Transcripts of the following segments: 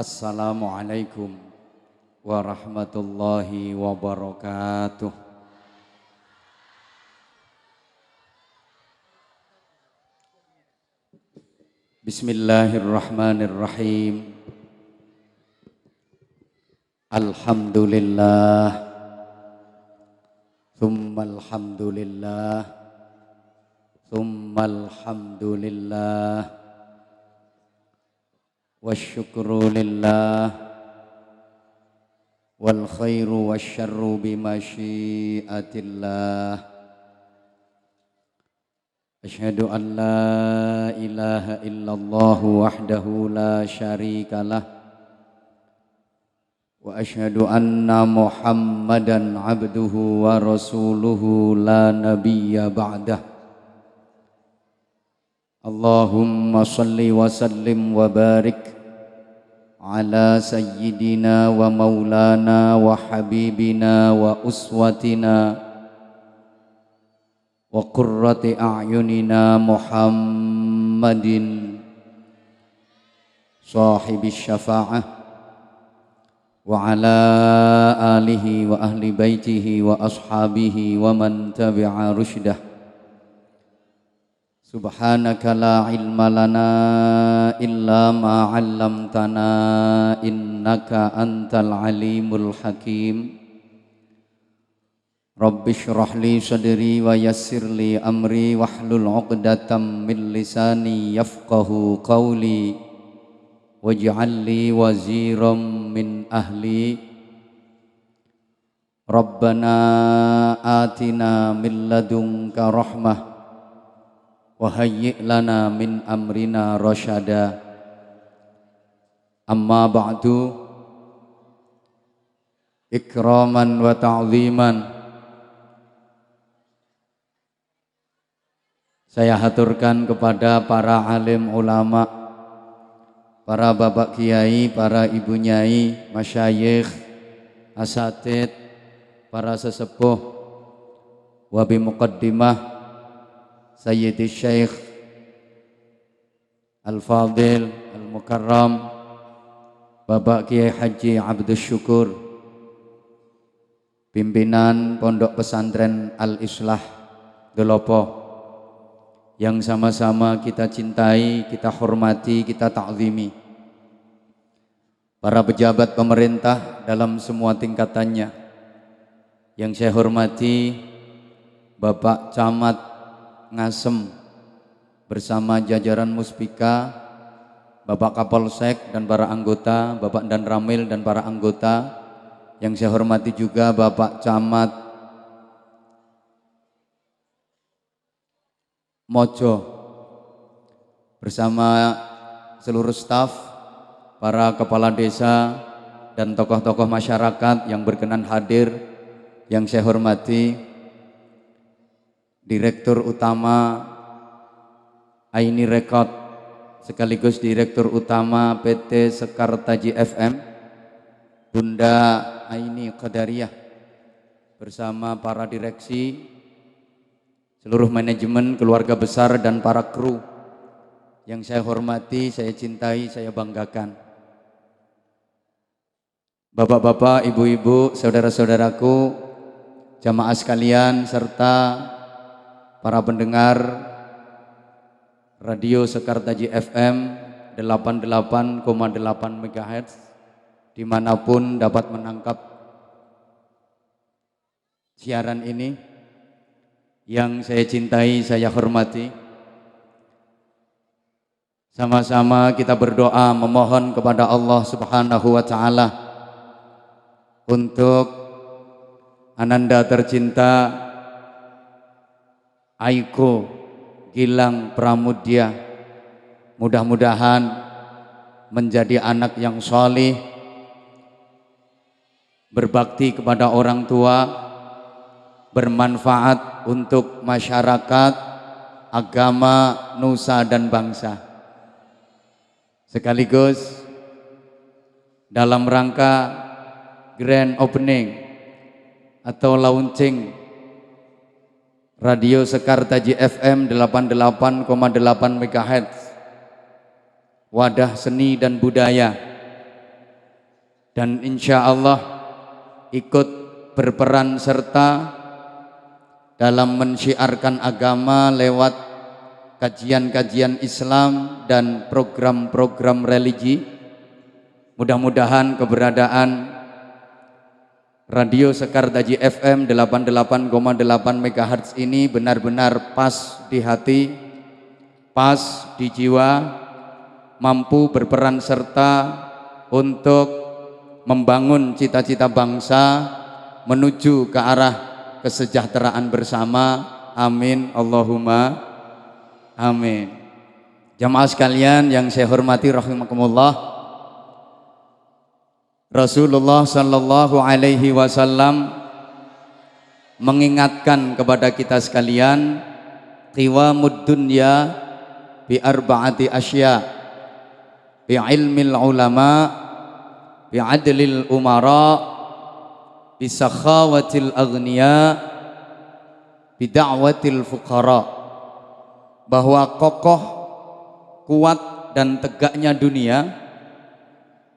Assalamualaikum warahmatullahi wabarakatuh. Bismillahirrahmanirrahim. Alhamdulillah, tsummal hamdulillah, tsummal hamdulillah, wasyukru lillah, wal khairu wasyarru bimasyiatillah. Asyhadu an la ilaha illallah wahdahu la syarikalah, wa asyhadu anna Muhammadan abduhu wa rasuluhu la nabiyya ba'dah. Allahumma salli wa sallim wa barik ala sayyidina wa maulana wa habibina wa uswatina wa qurrati a'yunina Muhammadin sahibis syafa'ah wa ala alihi wa ahli baitihi wa ashabihi wa man tabi'a rusydah. Subhanaka la ilma lana illa ma 'allamtana innaka antal alimul hakim. Rabbi shrah li sadri wa yassir li amri wahlul 'uqdatam min lisani yafqahu qawli waj'al li waziran min ahli. Rabbana atina min ladunka rahmah wa hayyi' lana min amrina rasyada. Amma ba'du, ikraman wa ta'ziman, saya haturkan kepada para alim ulama, para bapak kiai, para ibu nyai, masyayikh, asatid, para sesepuh, wa bi muqaddimah Sayyidi Syekh Al-Fadil Al-Mukarram Bapak Kiai Haji Abdus Syukur, pimpinan Pondok Pesantren Al-Islah Gelopo, yang sama-sama kita cintai, kita hormati, kita ta'zimi. Para pejabat pemerintah dalam semua tingkatannya, yang saya hormati Bapak Camat Ngasem bersama jajaran Muspika, Bapak Kapolsek dan para anggota, Bapak Dan Ramil dan para anggota. Yang saya hormati juga Bapak Camat Mojo bersama seluruh staf, para kepala desa dan tokoh-tokoh masyarakat yang berkenan hadir. Yang saya hormati Direktur Utama Aini Record sekaligus Direktur Utama PT Sekartaji FM Bunda Aini Qadariyah bersama para direksi, seluruh manajemen, keluarga besar dan para kru yang saya hormati, saya cintai, saya banggakan. Bapak-bapak, ibu-ibu, saudara-saudaraku, jamaah sekalian serta para pendengar Radio Sekartaji FM 88,8 MHz dimanapun dapat menangkap siaran ini. Yang saya cintai, saya hormati, sama-sama kita berdoa memohon kepada Allah Subhanahu wa Ta'ala untuk ananda tercinta Aiko Gilang Pramudya, mudah-mudahan menjadi anak yang solih, berbakti kepada orang tua, bermanfaat untuk masyarakat, agama, nusa dan bangsa. Sekaligus dalam rangka grand opening atau launching Radio Sekartaji FM 88,8 MHz, wadah seni dan budaya dan insya Allah ikut berperan serta dalam mensyiarkan agama lewat kajian-kajian Islam dan program-program religi. Mudah-mudahan keberadaan Radio Sekar Taji FM 88,8 MHz ini benar-benar pas di hati, pas di jiwa, mampu berperan serta untuk membangun cita-cita bangsa menuju ke arah kesejahteraan bersama. Amin Allahumma amin. Jamaah sekalian yang saya hormati rahimakumullah, Rasulullah sallallahu alaihi wasallam mengingatkan kepada kita sekalian, qiwamud dunya bi arba'ati asya, bi ilmil ulama, bi adlil umara, bi sakhawatil aghniya, bi da'watil fuqara. Bahwa kokoh, kuat dan tegaknya dunia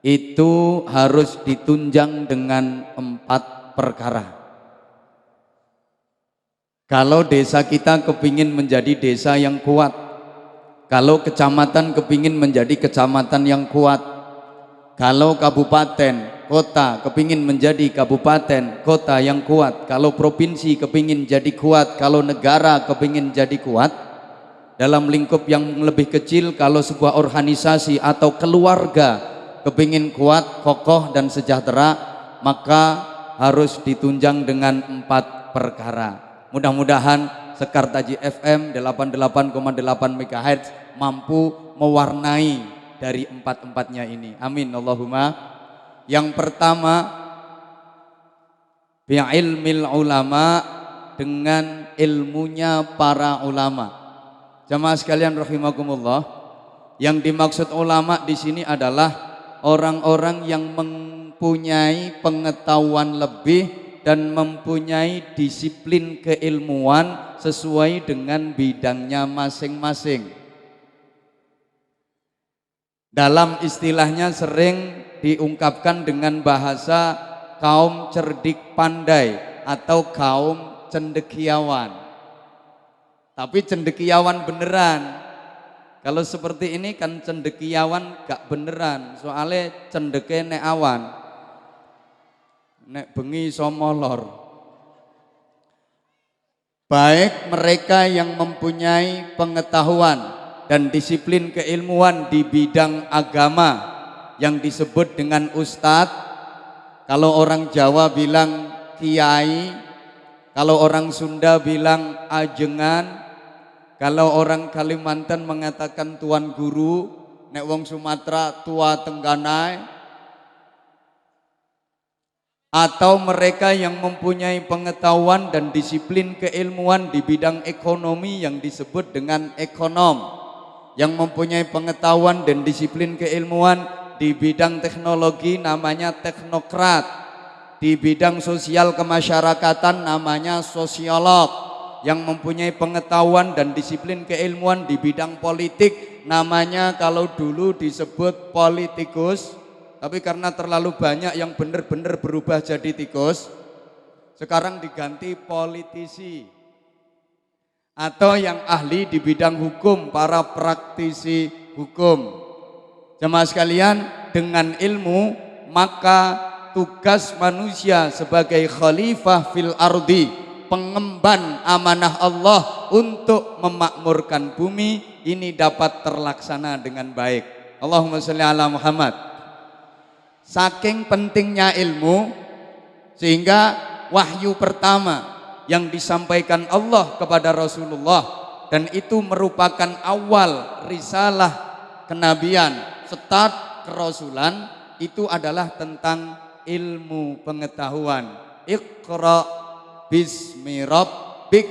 itu harus ditunjang dengan 4 perkara. Kalau desa kita kepingin menjadi desa yang kuat, kalau kecamatan kepingin menjadi kecamatan yang kuat, kalau kabupaten, kota kepingin menjadi kabupaten, kota yang kuat, kalau provinsi kepingin jadi kuat, kalau negara kepingin jadi kuat, dalam lingkup yang lebih kecil kalau sebuah organisasi atau keluarga kepingin kuat, kokoh dan sejahtera, maka harus ditunjang dengan 4 perkara. Mudah-mudahan Sekar Taji FM 88,8 MHz mampu mewarnai dari 4-4-nya ini. Amin Allahumma. Yang pertama, bi'ilmil ulama, dengan ilmunya para ulama. Jamaah sekalian rahimakumullah, yang dimaksud ulama di sini adalah orang-orang yang mempunyai pengetahuan lebih dan mempunyai disiplin keilmuan sesuai dengan bidangnya masing-masing. Dalam istilahnya sering diungkapkan dengan bahasa kaum cerdik pandai atau kaum cendekiawan. Tapi cendekiawan beneran. Kalau seperti ini kan cendekiawan gak beneran, soalnya cendeke nek awan, nek bengi iso molor. Baik mereka yang mempunyai pengetahuan dan disiplin keilmuan di bidang agama yang disebut dengan ustadz, kalau orang Jawa bilang kiai, kalau orang Sunda bilang ajengan, kalau orang Kalimantan mengatakan tuan guru, nek wong Sumatera tua tengganai, atau mereka yang mempunyai pengetahuan dan disiplin keilmuan di bidang ekonomi yang disebut dengan ekonom, yang mempunyai pengetahuan dan disiplin keilmuan di bidang teknologi namanya teknokrat, di bidang sosial kemasyarakatan namanya sosiolog, yang mempunyai pengetahuan dan disiplin keilmuan di bidang politik namanya kalau dulu disebut politikus, tapi karena terlalu banyak yang benar-benar berubah jadi tikus, sekarang diganti politisi. Atau yang ahli di bidang hukum, para praktisi hukum. Jemaah sekalian, dengan ilmu maka tugas manusia sebagai khalifah fil ardi, pengemban amanah Allah untuk memakmurkan bumi ini dapat terlaksana dengan baik. Allahumma sholli ala Muhammad. Saking pentingnya ilmu sehingga wahyu pertama yang disampaikan Allah kepada Rasulullah, dan itu merupakan awal risalah kenabian, start kerasulan, itu adalah tentang ilmu pengetahuan. Iqra bismi rabbik,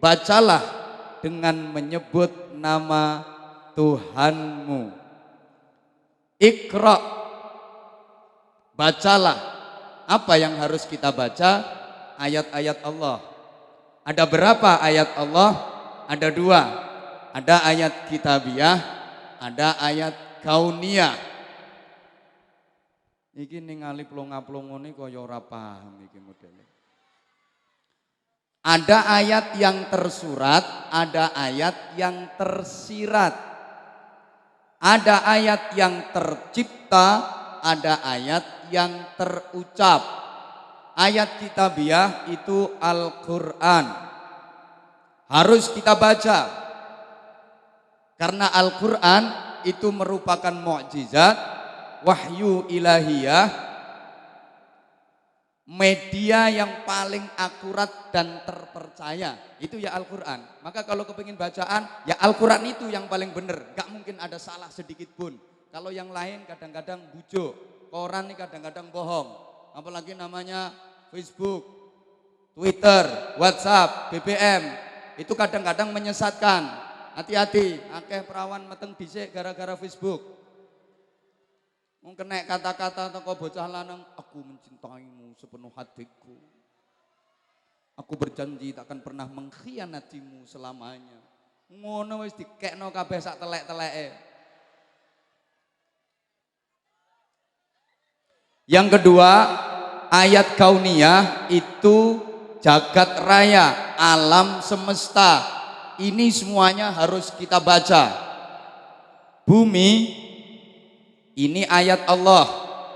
bacalah dengan menyebut nama Tuhanmu. Iqra, bacalah. Apa yang harus kita baca? Ayat-ayat Allah. Ada berapa ayat Allah? Ada 2. Ada ayat kitabiah, ada ayat kauniyah. Iki ningali plonga-plongone kaya ora paham iki modele. Ada ayat yang tersurat, ada ayat yang tersirat. Ada ayat yang tercipta, ada ayat yang terucap. Ayat kitabiah itu Al-Qur'an. Harus kita baca. Karena Al-Qur'an itu merupakan mukjizat, wahyu ilahiyah, media yang paling akurat dan terpercaya itu ya Al-Quran. Maka kalau kepingin bacaan ya Al-Quran itu yang paling benar, gak mungkin ada salah sedikit pun. Kalau yang lain kadang-kadang bujuk, koran ini kadang-kadang bohong, apalagi namanya Facebook, Twitter, WhatsApp, BBM, itu kadang-kadang menyesatkan. Hati-hati, akeh perawan meteng dhisik gara-gara Facebook. Kena kata-kata teko bocah lanang, aku mencintaimu sepenuh hatiku. Aku berjanji takkan pernah mengkhianatimu selamanya. Ngono wis dikekno kabeh sak telek-teleke. Yang kedua, ayat kauniyah itu jagat raya, alam semesta. Ini semuanya harus kita baca. Bumi, ini ayat Allah,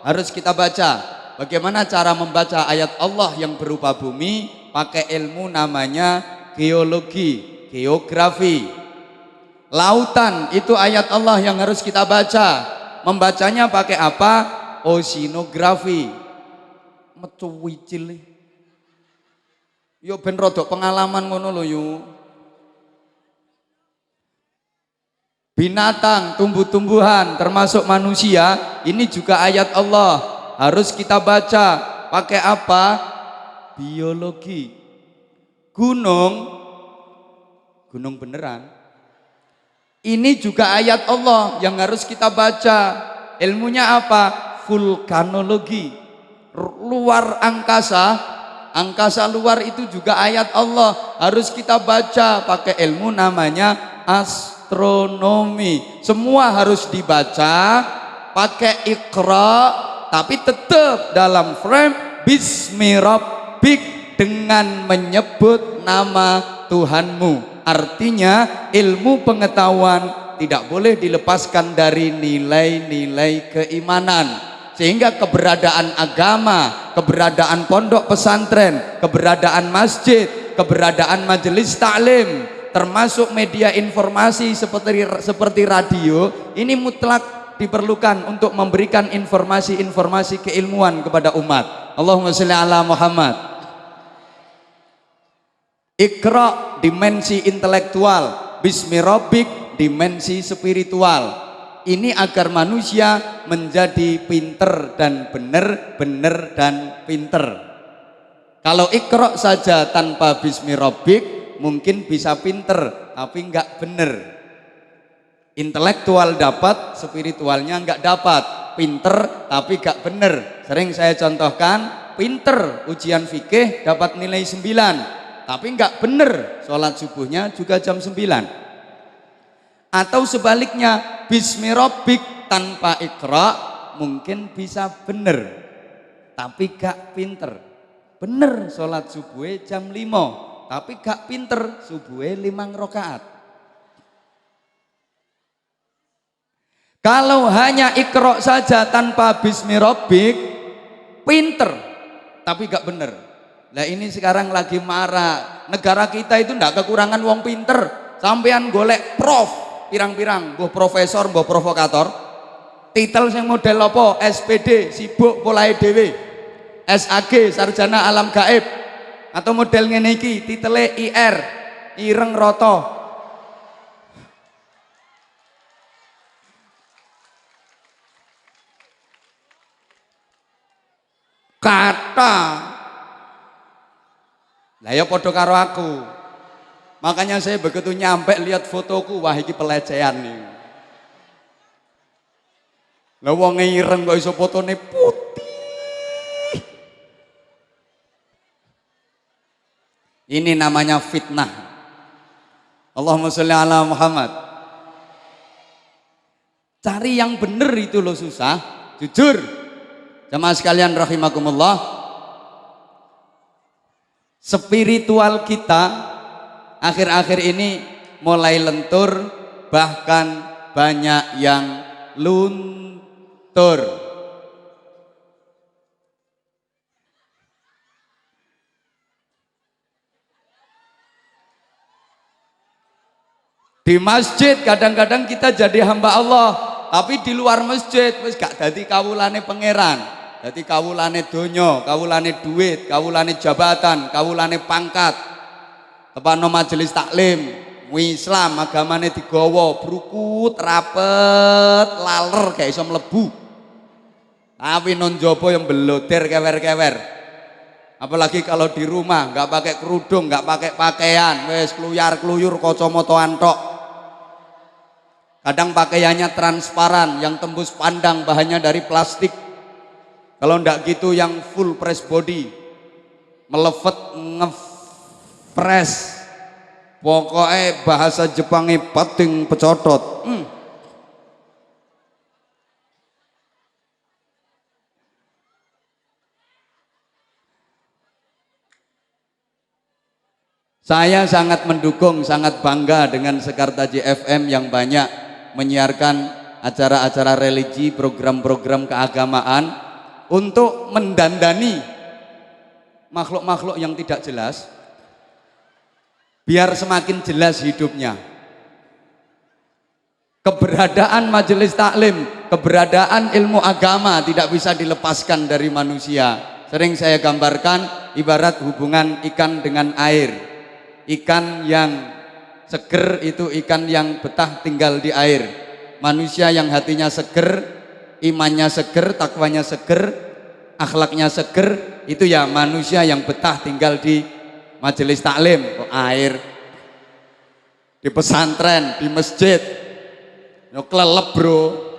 harus kita baca. Bagaimana cara membaca ayat Allah yang berupa bumi? Pakai ilmu namanya geologi, geografi. Lautan, itu ayat Allah yang harus kita baca. Membacanya pakai apa? Oceanografi. Mecuwicil. Yo ben rodok pengalaman ngono lho yo. Binatang, tumbuh-tumbuhan, termasuk manusia, ini juga ayat Allah. Harus kita baca. Pakai apa? Biologi. Gunung beneran. Ini juga ayat Allah yang harus kita baca. Ilmunya apa? Vulkanologi. Luar angkasa, angkasa luar itu juga ayat Allah. Harus kita baca. Pakai ilmu namanya astronomi. Semua harus dibaca pakai Iqra, tapi tetap dalam frame Bismi Rabbik, dengan menyebut nama Tuhanmu. Artinya ilmu pengetahuan tidak boleh dilepaskan dari nilai-nilai keimanan. Sehingga keberadaan agama, keberadaan pondok pesantren, keberadaan masjid, keberadaan majelis taklim, termasuk media informasi seperti radio, ini mutlak diperlukan untuk memberikan informasi-informasi keilmuan kepada umat. Allahumma sholli ala Muhammad. Iqra, dimensi intelektual. Bismi Rabbik, dimensi spiritual. Ini agar manusia menjadi pinter dan benar, benar dan pinter. Kalau Iqra saja tanpa Bismi Rabbik, mungkin bisa pinter tapi enggak bener. Intelektual dapat, spiritualnya enggak dapat. Pinter tapi enggak bener. Sering saya contohkan, pinter ujian fikih dapat nilai 9 tapi enggak bener, sholat subuhnya juga jam 9. Atau sebaliknya, Bismi Rabbik tanpa Iqra mungkin bisa bener tapi enggak pinter. Bener sholat subuhnya jam 5 tapi gak pinter, subuhnya 5 rakaat. Kalau hanya Iqra saja tanpa Bismi Rabbik, pinter tapi gak bener. Nah ini sekarang lagi marah. Negara kita itu ndak kekurangan wong pinter. Sampean golek prof pirang-pirang, mbah profesor, mbah provokator. Titel yang model apa? SPD, sibuk polahe dhewe. SAG, sarjana alam gaib. Atau model ngene iki titele IR, ireng roto. Kata lah ya padha karo aku. Makanya saya begitu nyampe lihat fotoku, wah iki pelecehan nih. Lah wong ireng kok iso fotone putih. Ini namanya fitnah. Allahumma sholli ala Muhammad. Cari yang bener itu loh susah. Jujur, Jamaah sekalian rahimakumullah, spiritual kita akhir-akhir ini mulai lentur, bahkan banyak yang luntur. Di masjid kadang-kadang kita jadi hamba Allah, tapi di luar masjid wis gak dadi kawulane pangeran, dadi kawulane donya, kawulane duit, kawulane jabatan, kawulane pangkat. Tepano majelis taklim, Islam agamane digawa brukut rapet laler gak iso mlebu. Tapi non jopo yang beloder kewer-kewer. Apalagi kalau di rumah nggak pakai kerudung, nggak pakai pakaian, wes keluyar-keluyur kacamata antok. Kadang pakaiannya transparan, yang tembus pandang bahannya dari plastik. Kalau ndak gitu yang full press body, melevet ngefresh. Pokoknya bahasa Jepangnya pating pecotot. Saya sangat mendukung, sangat bangga dengan Sekartaji FM yang banyak menyiarkan acara-acara religi, program-program keagamaan untuk mendandani makhluk-makhluk yang tidak jelas, biar semakin jelas hidupnya. Keberadaan majelis taklim, keberadaan ilmu agama tidak bisa dilepaskan dari manusia. Sering saya gambarkan ibarat hubungan ikan dengan air. Ikan yang seger itu ikan yang betah tinggal di air. Manusia yang hatinya seger, imannya seger, takwanya seger, akhlaknya seger, itu ya manusia yang betah tinggal di majelis taklim, air, di pesantren, di masjid. Yo kelelep bro.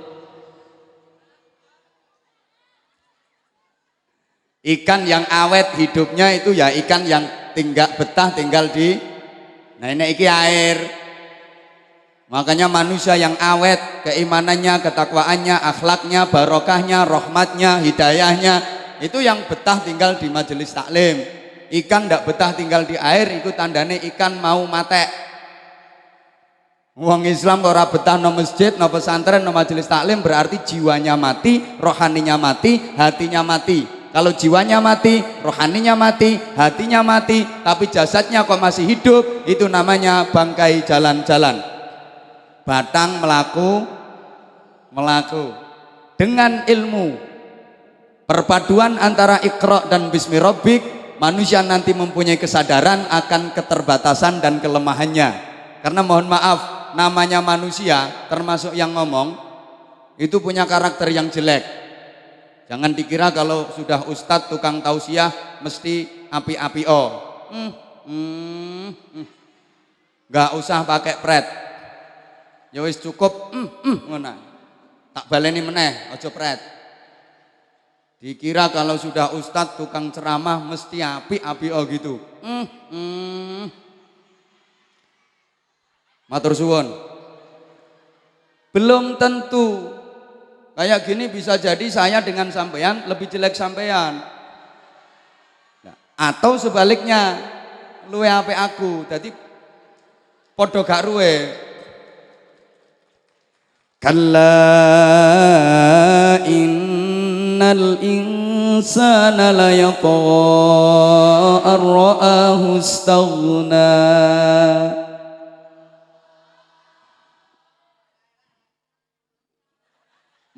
Ikan yang awet hidupnya itu ya ikan yang betah tinggal di, nah ini iki air. Makanya manusia yang awet keimanannya, ketakwaannya, akhlaknya, barokahnya, rahmatnya, hidayahnya, itu yang betah tinggal di majelis taklim. Ikan ndak betah tinggal di air, itu tandane ikan mau mate. Wong Islam ora betah no masjid, no pesantren, no majelis taklim, berarti jiwanya mati, rohaninya mati, hatinya mati. Kalau jiwanya mati, rohaninya mati, hatinya mati, tapi jasadnya kok masih hidup, itu namanya bangkai jalan-jalan. Batang melaku. Dengan ilmu, perpaduan antara Iqra dan Bismi Rabbik, manusia nanti mempunyai kesadaran akan keterbatasan dan kelemahannya. Karena mohon maaf, namanya manusia, termasuk yang ngomong, itu punya karakter yang jelek. Jangan dikira kalau sudah ustadz tukang tausiah mesti api-api-o. Nggak usah pakai pret. Ya wis cukup ngono. Tak baleni meneh, aja pret. Dikira kalau sudah ustadz tukang ceramah mesti api-api-o gitu. Matur suwun. Belum tentu. Kayak gini bisa jadi saya dengan sampean lebih jelek sampean. Nah, atau sebaliknya, luwe apik aku, jadi podo gak ruwe. Kalla innal insana layatgha ar-ra'ahu istaghna.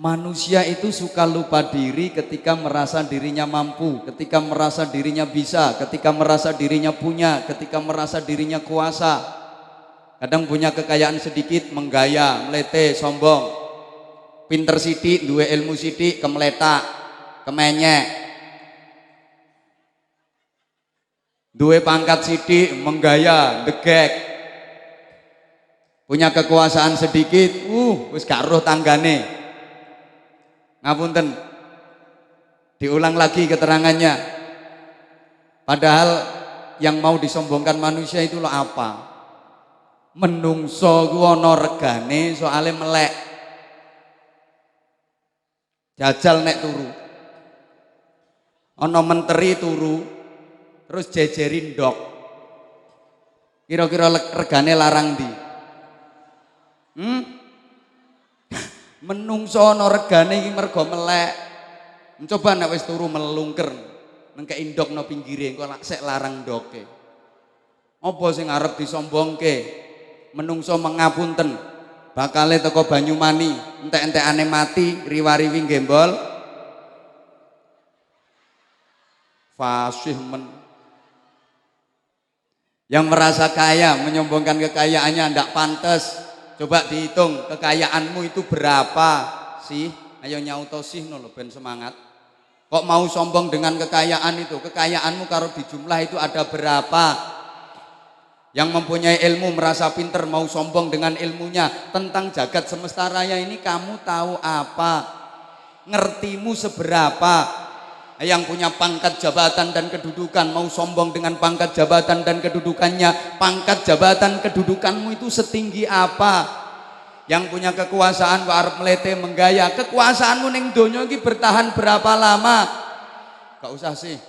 Manusia itu suka lupa diri ketika merasa dirinya mampu, ketika merasa dirinya bisa, ketika merasa dirinya punya, ketika merasa dirinya kuasa. Kadang punya kekayaan sedikit, menggaya, melete, sombong. Pinter sidik, duwe ilmu sidik, kemeletak, kemenyek. Duwe pangkat sidik, menggaya, degek. Punya kekuasaan sedikit, wis gak roh tanggane. Ngapunten, diulang lagi keterangannya. Padahal yang mau disombongkan manusia itu lo apa? Menungso ku ana regane soale melek. Jajal nek turu. Ana menteri turu terus jejerin ndok. Kira-kira regane larang ndi? Menungso ana regane iki mergo melek. Coba nek wis turu melungker nengkeki ndok nang pinggire engko sek larang ndoke. Apa sing arep disombongke? Menungso mengapunten. Bakale teko Banyumani, entek-entekane mati, riwariwi gembol. Fasih men. Yang merasa kaya menyombongkan kekayaannya ndak pantas. Coba dihitung kekayaanmu itu berapa sih? Ayo nyauto sih no ben semangat. Kok mau sombong dengan kekayaan itu? Kekayaanmu kalau dijumlah itu ada berapa? Yang mempunyai ilmu merasa pinter mau sombong dengan ilmunya tentang jagat semesta raya ini, kamu tahu apa? Ngertimu seberapa? Yang punya pangkat jabatan dan kedudukan mau sombong dengan pangkat jabatan dan kedudukannya. Pangkat jabatan kedudukanmu itu setinggi apa? Yang punya kekuasaan kok arep melete menggaya. Kekuasaanmu ning donya iki bertahan berapa lama? Gak usah sih.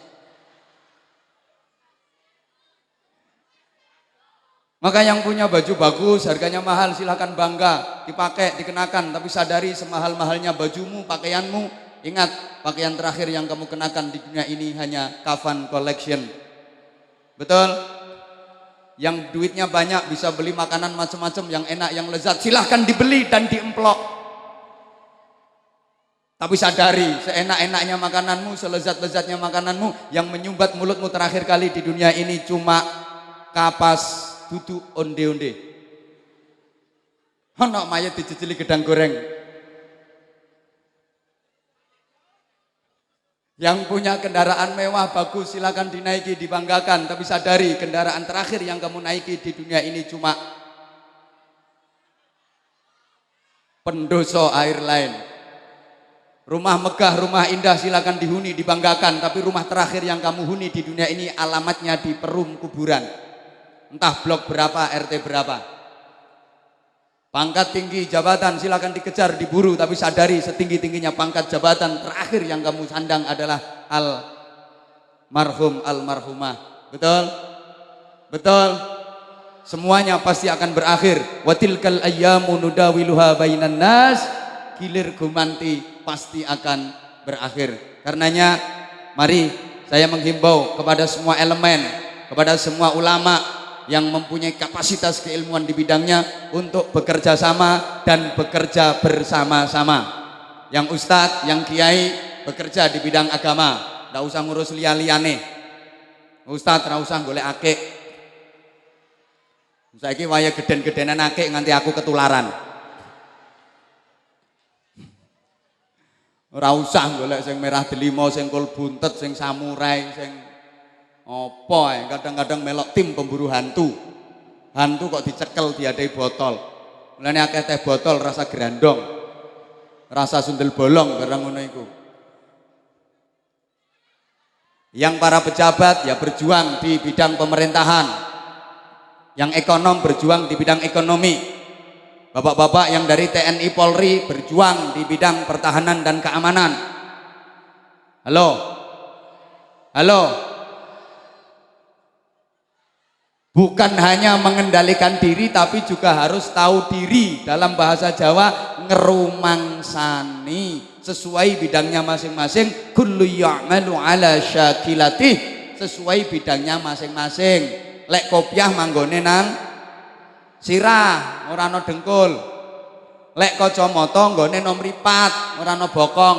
Maka yang punya baju bagus, harganya mahal, silahkan bangga, dipakai, dikenakan. Tapi sadari semahal-mahalnya bajumu, pakaianmu, ingat pakaian terakhir yang kamu kenakan di dunia ini hanya kafan collection. Betul? Yang duitnya banyak bisa beli makanan macam-macam yang enak, yang lezat, silahkan dibeli dan diemplok. Tapi sadari, seenak-enaknya makananmu, selezat-lezatnya makananmu, yang menyumbat mulutmu terakhir kali di dunia ini cuma kapas duduk onde-onde. Ana mayat dijejeli gedang goreng. Yang punya kendaraan mewah bagus silakan dinaiki, dibanggakan, tapi sadari kendaraan terakhir yang kamu naiki di dunia ini cuma pendoso airline. Rumah megah, rumah indah silakan dihuni, dibanggakan, tapi rumah terakhir yang kamu huni di dunia ini alamatnya di perum kuburan. Entah blok berapa, RT berapa. Pangkat tinggi, jabatan silakan dikejar, diburu, tapi sadari setinggi-tingginya pangkat jabatan terakhir yang kamu sandang adalah almarhum, almarhumah. Betul? Betul? Semuanya pasti akan berakhir. Wa tilkal ayyamu nudawiluha bainan nas. Gilir gumanti pasti akan berakhir. Karenanya mari saya menghimbau kepada semua elemen, kepada semua ulama yang mempunyai kapasitas keilmuan di bidangnya untuk bekerja sama dan bekerja bersama-sama. Yang ustadz, yang kiai bekerja di bidang agama, tidak usah ngurus liya-liyane. Ustadz tidak usah golek akik. Saiki waya geden-gedenan akik nganti aku ketularan. Ora usah golek sing merah delima, sing kul buntet, sing samurai, sing apa ya, kadang-kadang melok tim pemburu hantu. Hantu kok dicekel diadai botol. Mulane akeh teh botol rasa grandong, rasa sundel bolong barang ngono iku. Yang para pejabat ya berjuang di bidang pemerintahan. Yang ekonom berjuang di bidang ekonomi. Bapak-bapak yang dari TNI Polri berjuang di bidang pertahanan dan keamanan. Halo. Halo. Bukan hanya mengendalikan diri tapi juga harus tahu diri. Dalam bahasa Jawa ngerumangsani sesuai bidangnya masing-masing. Kullu ya'malu ala syakilatih, sesuai bidangnya masing-masing. Lek kopiah manggone nang sirah ora ana dengkul. Lek kacamata nggone nang mripat ora ana bokong.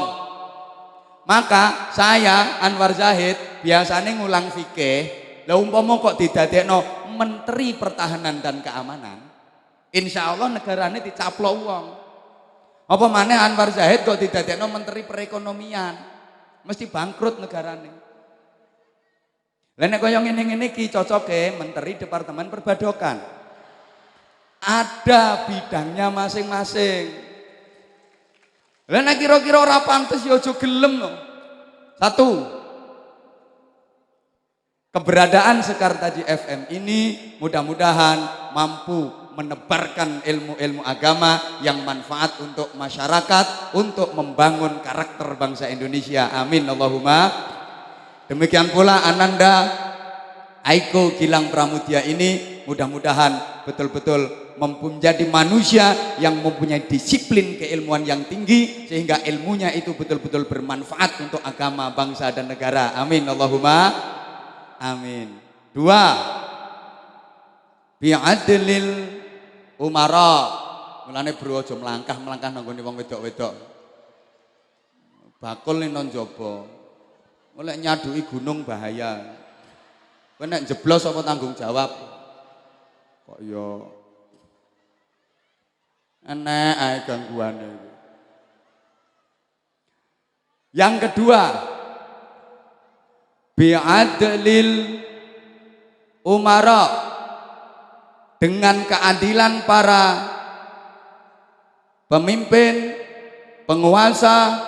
Maka saya Anwar Zahid biasanya ngulang fikih. Lah umpama kok didadekno Menteri Pertahanan dan Keamanan, insya Allah negarane dicaplok uang. Apa maneh Anwar Zahid kok didadekno Menteri Perekonomian, mesti bangkrut negarane. Lah nek kaya ngene-ngene iki cocoke Menteri Departemen Perbadokan. Ada bidangnya masing-masing. Lah nek kira-kira ora pantes ya aja gelem no. Satu, keberadaan Sekar Taji FM ini mudah-mudahan mampu menebarkan ilmu-ilmu agama yang manfaat untuk masyarakat, untuk membangun karakter bangsa Indonesia. Amin Allahumma. Demikian pula Ananda Aiko Gilang Pramudia ini mudah-mudahan betul-betul menjadi manusia yang mempunyai disiplin keilmuan yang tinggi sehingga ilmunya itu betul-betul bermanfaat untuk agama, bangsa dan negara. Amin Allahumma amin. 2, bi'adlil umara. Mulane bro aja melangkah nanggone wong wedok-wedok. Bakul ning nang jaba. Oleh nyaduki gunung bahaya. Kowe nek jeblos apa tanggung jawab? Kok ya enek ae gangguane. Yang kedua, bi'adlil umara, dengan keadilan para pemimpin, penguasa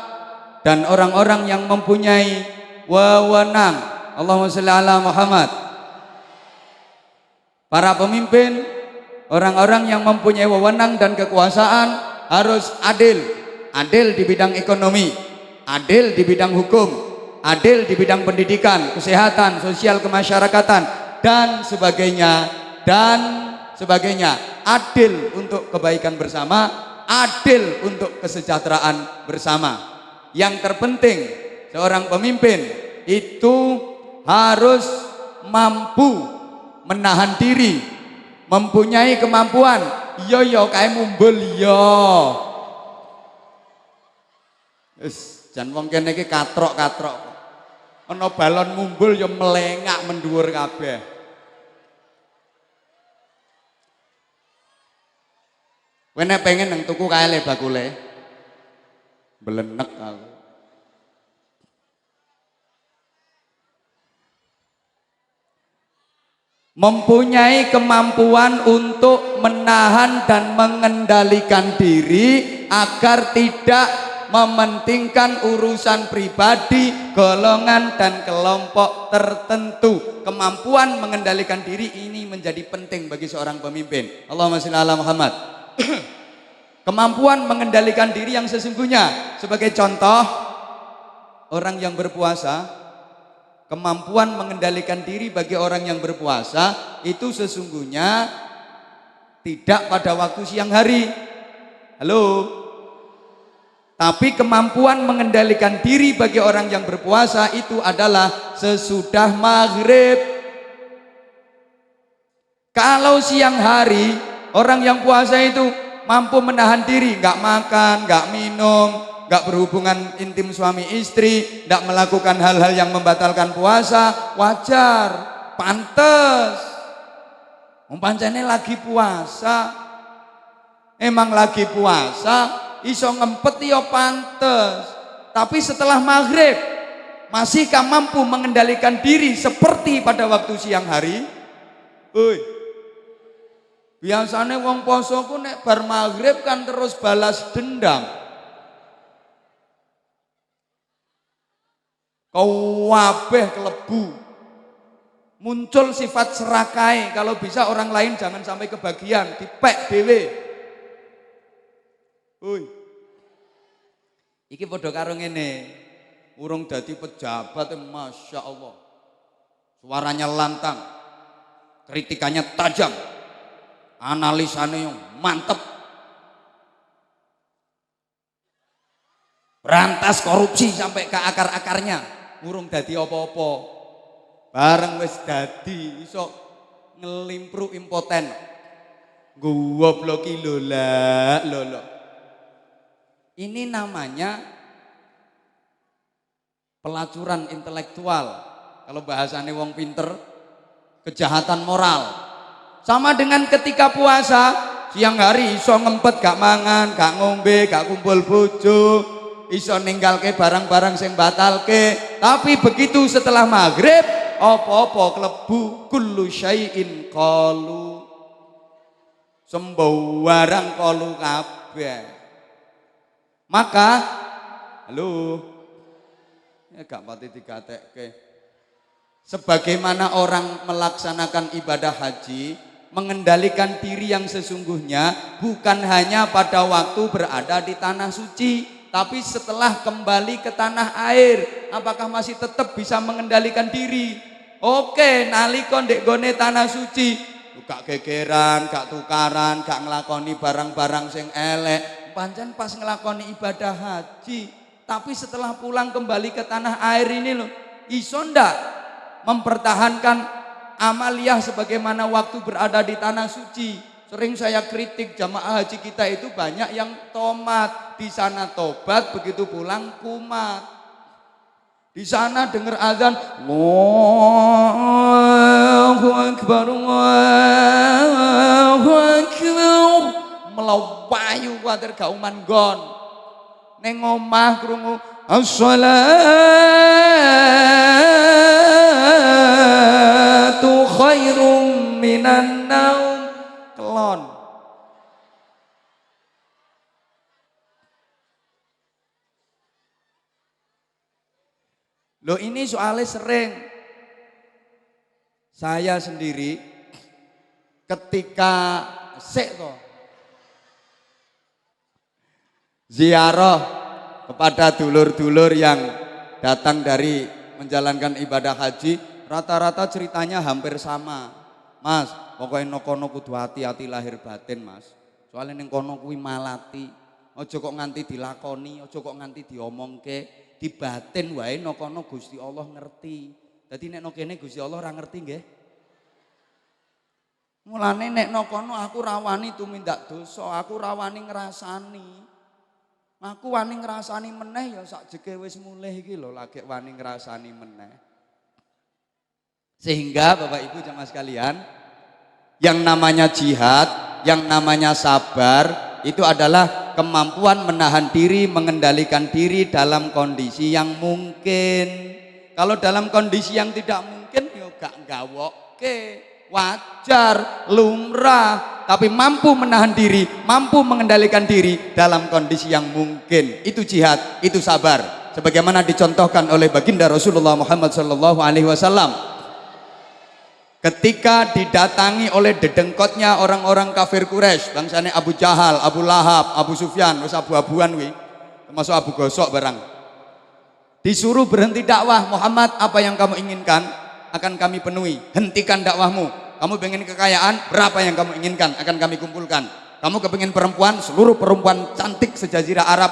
dan orang-orang yang mempunyai wewenang. Allahumma sholli ala Muhammad. Para pemimpin, orang-orang yang mempunyai wewenang dan kekuasaan harus adil. Adil di bidang ekonomi, adil di bidang hukum, adil di bidang pendidikan, kesehatan, sosial kemasyarakatan dan sebagainya. Adil untuk kebaikan bersama, adil untuk kesejahteraan bersama. Yang terpenting seorang pemimpin itu harus mampu menahan diri, mempunyai kemampuan. Yo kae mumbul yo. Wis jan wong kene iki katrok-katrok. Ana balon mumbul yo melengak mendhuwur kabeh. Kowe nek pengen nang tuku kae le bakule. Belenek aku. Mempunyai kemampuan untuk menahan dan mengendalikan diri agar tidak mementingkan urusan pribadi, golongan dan kelompok tertentu. Kemampuan mengendalikan diri ini menjadi penting bagi seorang pemimpin. Allahumma sholli ala Muhammad. Kemampuan mengendalikan diri yang sesungguhnya, sebagai contoh orang yang berpuasa, kemampuan mengendalikan diri bagi orang yang berpuasa itu sesungguhnya tidak pada waktu siang hari. Halo. Tapi kemampuan mengendalikan diri bagi orang yang berpuasa itu adalah sesudah maghrib. Kalau siang hari orang yang puasa itu mampu menahan diri, nggak makan, nggak minum, nggak berhubungan intim suami istri, nggak melakukan hal-hal yang membatalkan puasa, wajar, pantes. Pancene lagi puasa, emang lagi puasa, iso ngempet ya pantes. Tapi setelah maghrib, masihkah mampu mengendalikan diri seperti pada waktu siang hari? Biasanya wong poso ku nek bar maghrib kan terus balas dendam. Kabeh kelebu. Muncul sifat serakai, kalau bisa orang lain jangan sampai kebagian, dipek dhewe. Iki padha karo ngene. Urung dadi pejabat, Masya Allah. Suaranya lantang, kritikannya tajam, analisanya mantep, berantas korupsi sampai ke akar-akarnya. Urung dadi apa-apa, bareng wis dadi iso ngelimpru impoten, gobloki lola. Ini namanya pelacuran intelektual. Kalau bahasane wong pinter, kejahatan moral. Sama dengan ketika puasa, siang hari iso ngempet gak mangan, gak ngombe, gak kumpul bojo, iso ninggalke barang-barang sing batalke. Tapi begitu setelah maghrib, apa-apa klebu, kullu syai'in qalu, sembarang qalu kabeh. Maka, halo, ya gak pati digatekke. Sebagaimana orang melaksanakan ibadah haji, mengendalikan diri yang sesungguhnya bukan hanya pada waktu berada di tanah suci, tapi setelah kembali ke tanah air, apakah masih tetap bisa mengendalikan diri? Oke, nalika ndek gone tanah suci, gak gegeran, gak tukaran, gak ngelakoni barang-barang sing elek, pancen pas ngelakoni ibadah haji. Tapi setelah pulang kembali ke tanah air ini loh, iso ndak mempertahankan amaliyah sebagaimana waktu berada di tanah suci? Sering saya kritik jamaah haji kita itu banyak yang tomat, di sana tobat, begitu pulang kumat. Di sana dengar azan, Allahu Akbar, Allahu Akbar, melawayu kuatir gauman gon. Neng omah krungu as-salatu khairum minan naum. Kelon. Loh ini soalnya sering saya sendiri ketika ziarah kepada dulur-dulur yang datang dari menjalankan ibadah haji, rata-rata ceritanya hampir sama. Mas, pokoknya nokono kudu hati-hati lahir batin, Mas. Soalnya ning kono kuwi malati. Aja kok nganti dilakoni, aja kok nganti diomongke, di batin wae nokono Gusti Allah ngerti. Dadi nek nokene Gusti Allah ora ngerti nggih. Mulane nek nokono aku rawani tumindak dosa, aku rawani ngrasani. Aku wani ngrasani meneh ya sakjeke wis mulih iki lho lagi wani ngrasani meneh. Sehingga Bapak Ibu jamaah sekalian, yang namanya jihad, yang namanya sabar, itu adalah kemampuan menahan diri, mengendalikan diri dalam kondisi yang mungkin. Kalau dalam kondisi yang tidak mungkin, ya gak nggawokke, wajar, lumrah. Tapi mampu menahan diri, mampu mengendalikan diri dalam kondisi yang mungkin. Itu jihad, itu sabar. Sebagaimana dicontohkan oleh baginda Rasulullah Muhammad SAW. Ketika didatangi oleh dedengkotnya orang-orang kafir Quraisy, bangsane Abu Jahal, Abu Lahab, Abu Sufyan, wis abu-abuan wi, termasuk Abu Gosok barang. Disuruh berhenti dakwah, Muhammad apa yang kamu inginkan akan kami penuhi. Hentikan dakwahmu. Kamu pengen kekayaan, berapa yang kamu inginkan akan kami kumpulkan. Kamu kepengen perempuan, seluruh perempuan cantik sejazirah Arab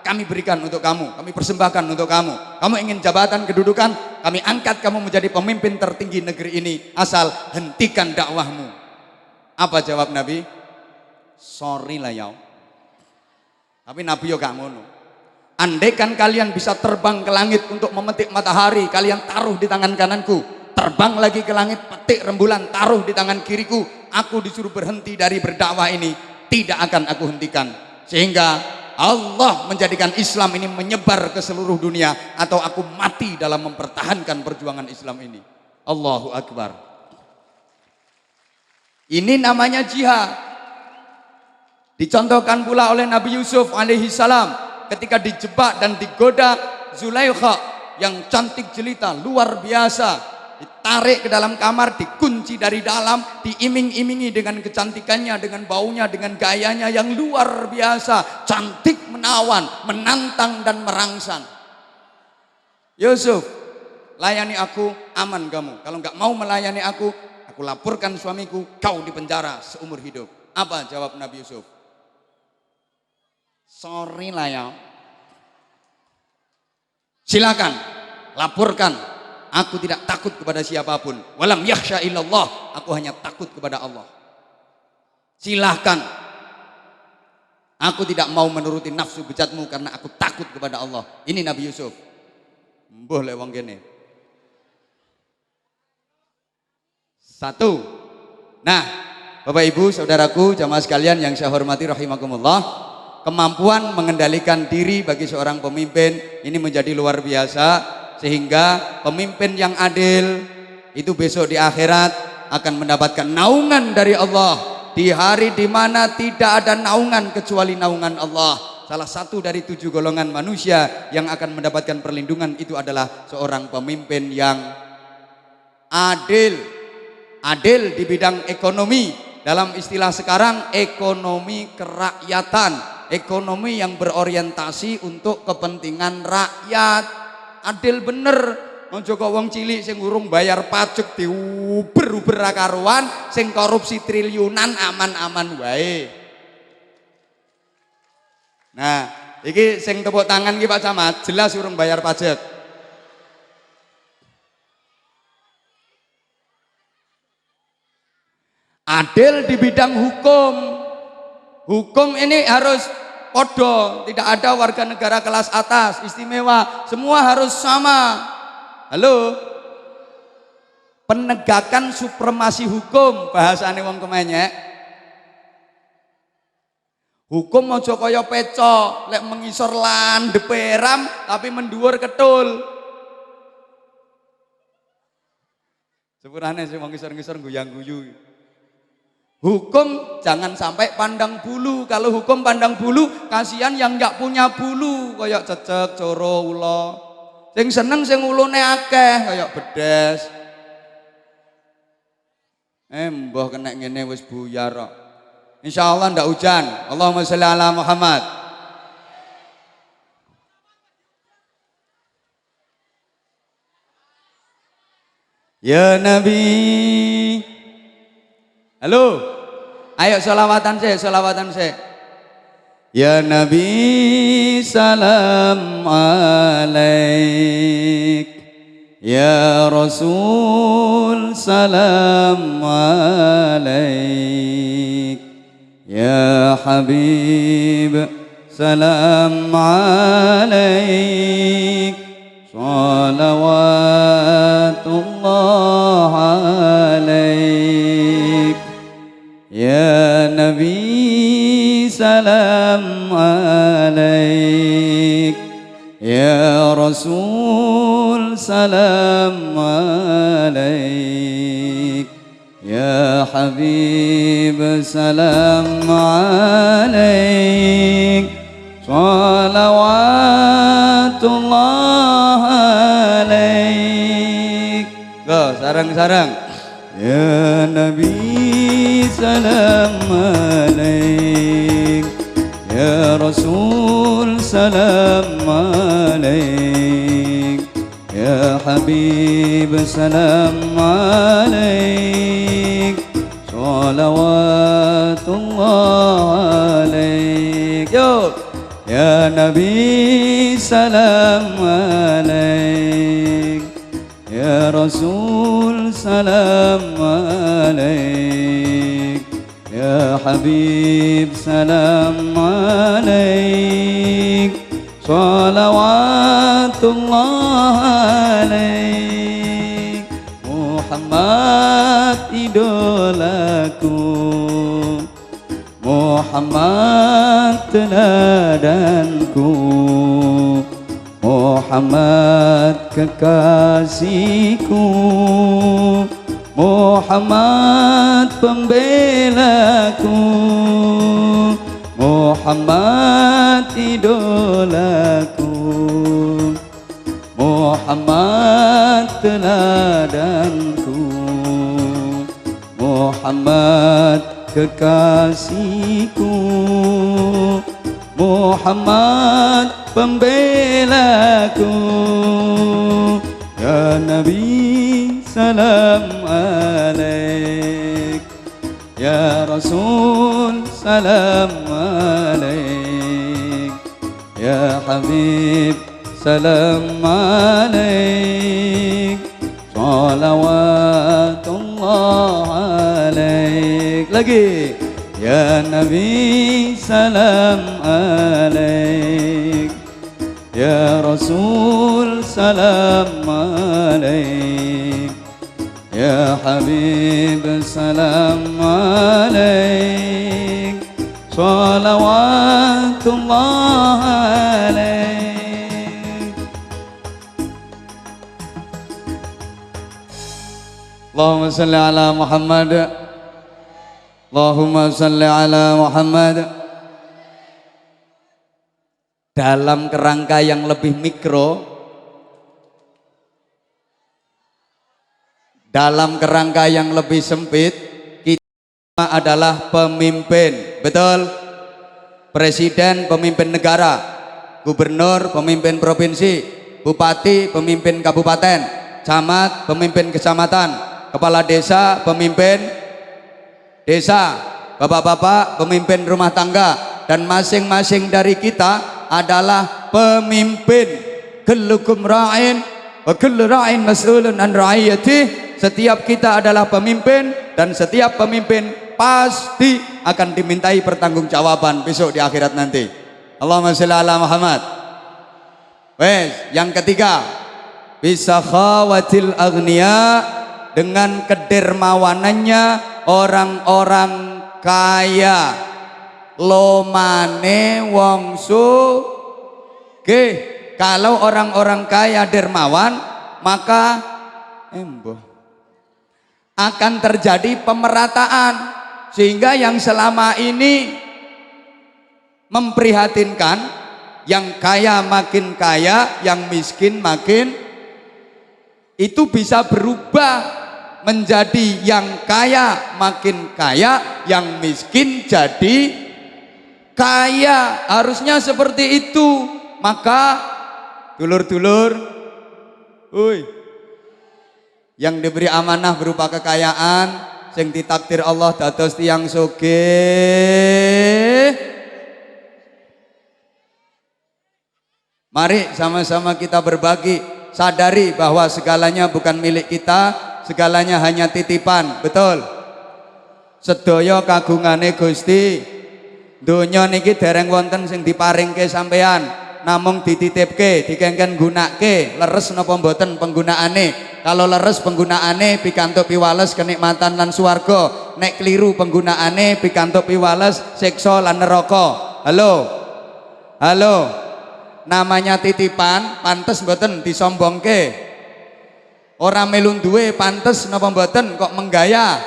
kami berikan untuk kamu, kami persembahkan untuk kamu. Kamu ingin jabatan, kedudukan, kami angkat kamu menjadi pemimpin tertinggi negeri ini, asal hentikan dakwahmu. Apa jawab Nabi? Sorry lah ya. Tapi Nabi yo gak ngono. Andaikan kalian bisa terbang ke langit untuk memetik matahari, kalian taruh di tangan kananku. Terbang lagi ke langit, petik rembulan, taruh di tangan kiriku. Aku disuruh berhenti dari berdakwah ini, tidak akan aku hentikan. Sehingga Allah menjadikan Islam ini menyebar ke seluruh dunia, atau aku mati dalam mempertahankan perjuangan Islam ini. Allahu Akbar. Ini namanya jihad. Dicontohkan pula oleh Nabi Yusuf alaihi salam ketika dijebak dan digoda Zulaikha yang cantik jelita luar biasa, ditarik ke dalam kamar, dikunci dari dalam, diiming-imingi dengan kecantikannya, dengan baunya, dengan gayanya yang luar biasa, cantik menawan, menantang dan merangsang. Yusuf, layani aku, aman kamu. Kalau nggak mau melayani aku laporkan suamiku, kau dipenjara seumur hidup. Apa jawab Nabi Yusuf? Sorry lah ya. Silakan, laporkan. Aku tidak takut kepada siapapun. Walam yakhsha illallah. Aku hanya takut kepada Allah. Silahkan. Aku tidak mau menuruti nafsu bejatmu karena aku takut kepada Allah. Ini Nabi Yusuf. Mbuh lek wong kene. Satu. Nah, Bapak Ibu, saudaraku, jamaah sekalian yang saya hormati rahimakumullah, kemampuan mengendalikan diri bagi seorang pemimpin ini menjadi luar biasa. Sehingga pemimpin yang adil itu besok di akhirat akan mendapatkan naungan dari Allah di hari di mana tidak ada naungan kecuali naungan Allah. Salah satu dari 7 golongan manusia yang akan mendapatkan perlindungan itu adalah seorang pemimpin yang adil. Adil di bidang ekonomi, dalam istilah sekarang ekonomi kerakyatan. ekonomi yang berorientasi untuk kepentingan rakyat. Adil bener. Ojo kok wong cilik sing urung bayar pajak diuber-uber ra karuan, sing korupsi triliunan aman-aman wae. Nah, iki sing tepuk tangan iki Pak Camat, jelas urung bayar pajak. Adil di bidang hukum. Hukum ini harus podo, tidak ada warga negara kelas atas, istimewa, semua harus sama. Halo, penegakan supremasi hukum bahasane wong kemenyek. Hukum aja kaya peco, lek mengisor landhepe ram tapi mendhuwur ketul. Sepurane sing wong ngisor-ngisor guyang-guyu. Hukum jangan sampai pandang bulu. Kalau hukum pandang bulu, kasihan yang nggak punya bulu, kayak cecek, coro, ulo. Sing seneng sing ulune akeh kayak bedes. Mbah kena ngene wis buyar kok. Insyaallah ndak hujan. Allahumma sholli ala Muhammad. Ya Nabi. Halo. Ayo sholawatan sih. Ya Nabi salam alaik, ya Rasul salam alaik, ya Habib salam alaik, salawatullah alaik, ya Nabi salam alaik, ya Rasul salam alaik, ya Habib salam alaik, salawatullah alaik. Go, sarang-sarang. Ya Nabi salam alaik, ya Rasul salam alaik, ya Habib salam alaik, salawatullah alaik. Yo, ya Nabi salam alaik, ya Rasul salam alaik, ya Habib salam alaik, salawatullah alaik. Muhammad idolaku, Muhammad teladanku, Muhammad kekasihku, Muhammad pembelaku, Muhammad idolaku, Muhammad teladanku, Muhammad kekasihku, Muhammad pembelaku. Ya Nabi salam alaik, ya Rasul salam alaik, ya Habib salam alaik, salawatullah alaik. Lagi, ya Nabi salam alaik, ya Rasul salam alaik, ya Habib salam alaik, salawatullah alaik. Allahumma salli ala Muhammad, Allahumma salli ala Muhammad. Dalam kerangka yang lebih mikro, dalam kerangka yang lebih sempit, kita adalah pemimpin, betul? presiden pemimpin negara, gubernur pemimpin provinsi, bupati pemimpin kabupaten, camat pemimpin kecamatan, kepala desa pemimpin desa, bapak-bapak pemimpin rumah tangga, dan masing-masing dari kita adalah pemimpin. Kullukum ra'in wa kullu ra'in mas'ulun an ra'iyatih. Setiap kita adalah pemimpin dan setiap pemimpin pasti akan dimintai pertanggungjawaban besok di akhirat nanti. Allahumma shalli ala Muhammad. Wes, yang ketiga, bisa khawatil agniya, dengan kedermawanannya orang-orang kaya, lomane wong sugih. Kalau orang-orang kaya dermawan, maka akan terjadi pemerataan, sehingga yang selama ini memprihatinkan, yang kaya makin kaya, yang miskin makin, itu bisa berubah menjadi yang kaya makin kaya, yang miskin jadi kaya. Harusnya seperti itu. Maka dulur-dulur, yang diberi amanah berupa kekayaan, sing ditakdir Allah dados tiyang sugih, mari sama-sama kita berbagi, sadari bahwa segalanya bukan milik kita, segalanya hanya titipan, betul? Sedaya kagungane Gusti, donya niki dereng wonten sing diparingke sampean, namung dititipke, dikengken gunake, leres napa mboten penggunaane. Kalau leres penggunaane pikantuk piwales kenikmatan lan swarga, nek keliru penggunaane pikantuk piwales siksa lan neraka. Halo, namanya titipan, pantes mboten disombongke. Ora melu duwe pantes napa mboten kok menggaya.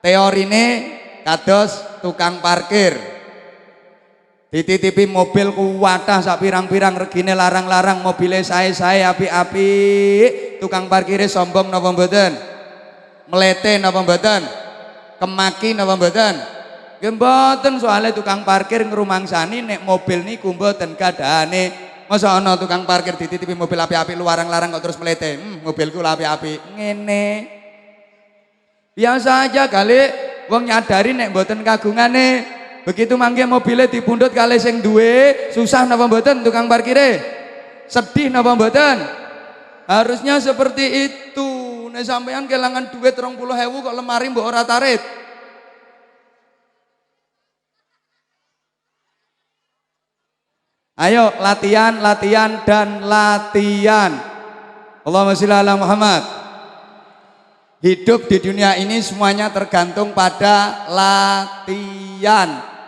Teorine kados tukang parkir, dititipi mobil kuwatah sak pirang-pirang regine larang-larang, mobile sae-sae api-api, tukang parkire sombong napa mboten? Melete napa mboten? Kemaki napa mboten? Nggih mboten, soalnya tukang parkir ngrumangsani nek mobil niku mboten gadane. Masa ana tukang parkir dititipi mobil api-api larang-larang kok terus melete? Mobilku api-api. Ngene. Biasa aja kali wong nyadari nek mboten kagungane. Begitu mangke mobilnya dipundhut kali sing duwe, susah napa mboten tukang parkire? Sedih napa mboten? Harusnya seperti itu. Nek sampean kelangan duit 30.000 kok lemari mbok ora tarit. Ayo latihan, latihan dan latihan. Allahumma sholli ala Muhammad. Hidup di dunia ini semuanya tergantung pada latihan.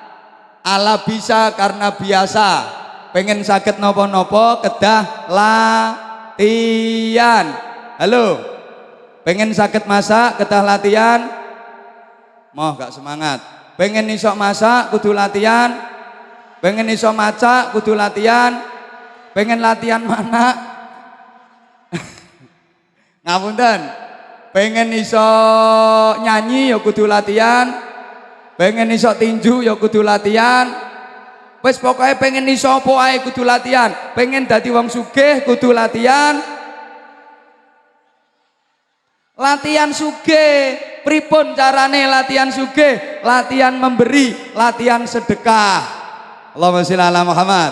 Ala bisa karena biasa, pengen sakit nopo-nopo kedah latihan. Halo, pengen sakit masak kedah latihan, moh gak semangat. Pengen iso masak kudu latihan, pengen iso maca kudu latihan, pengen latihan mana? Ngapunten, pengen iso nyanyi ya kudu latihan, pengen iso tinju ya kudu latihan, wis pokoknya pengen iso apa ae kudu latihan, pengen dadi wong sugih kudu latihan. Latihan sugih, pripun carane latihan sugih? Latihan memberi, latihan sedekah. Allahumma sholli ala Muhammad.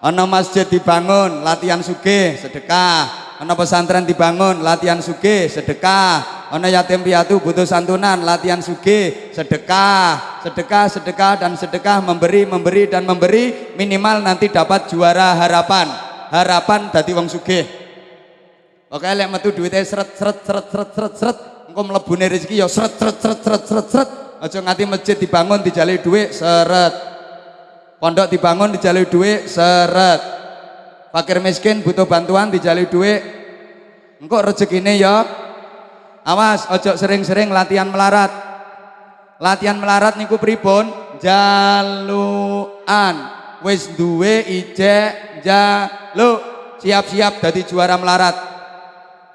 Ana masjid dibangun, latihan sugih, sedekah. Ana pesantren dibangun, latihan sugih, sedekah. Ana yatim piatu butuh santunan, latihan sugih, sedekah. Sedekah dan sedekah, memberi dan memberi, minimal nanti dapat juara harapan. Harapan dadi wong sugih. Oke, lek metu duwite sret, engko mlebune rezeki ya sret. Aja nganti masjid dibangun dijalui duit seret. Pondok dibangun dijalui duit seret. Fakir miskin butuh bantuan dijalui duit. Engko rezekine ya. Awas ojo sering-sering latihan melarat. Latihan melarat niku pripun? Jaluan. Wis duwe ijek jaluk. Siap-siap dadi juara melarat.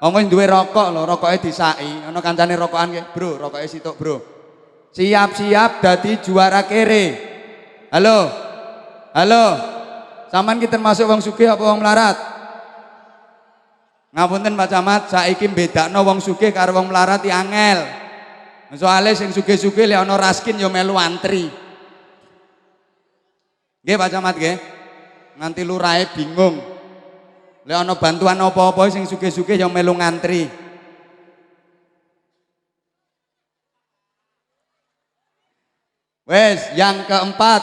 Omong duwe rokok lho, rokoknya disai. Ana kancane rokokan nggih, Bro, rokoknya sitok, Bro. Siap-siap dadi juara kere. Halo. Halo. Saman kita termasuk wong sugih apa wong melarat? Ngapunten Pak Camat, saiki bedakno wong sugih karo wong melarat iki angel. Soale sing sugih-sugih lek ana raskin ya melu antri. Nggih Pak Camat nggih. Nganti lurahe bingung. Lek ana bantuan apa-apa sing sugih-sugih ya melu ngantri. Wes, yang keempat,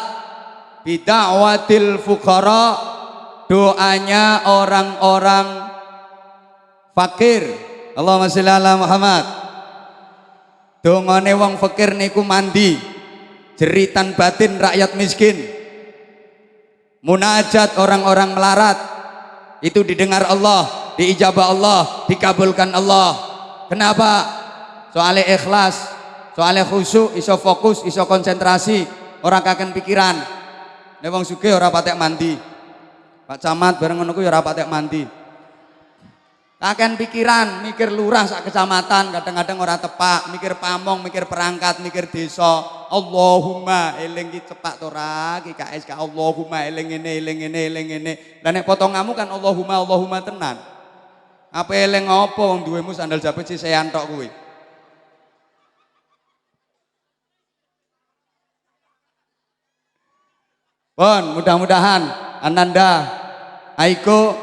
bid'awatil fuqara, doanya orang-orang fakir. Allahumma sholli ala Muhammad. Dongane wong fakir niku mandi, jeritan batin rakyat miskin. Munajat orang-orang melarat itu didengar Allah, diijabah Allah, dikabulkan Allah. Kenapa? Soalnya ikhlas, soalnya khusyuk, iso fokus, iso konsentrasi, orang kaken pikiran. Nek wong sugih ora patek mandi. Pak Camat bareng ngono ku ya ora patek mandi. Kaken pikiran, mikir lurah sak kecamatan, kadang-kadang ora tepak, mikir pamong, mikir perangkat, mikir desa. Allahumma eling ki cepak to ora, ki KS ka Allahumma eling ngene, eling ngene, eling ngene. Lah nek potonganmu kan Allahumma Allahumma tenan. Apa eling apa wong duwemu sandal jepit sisean tok kuwi. Pun mudah-mudahan Ananda, Aiko,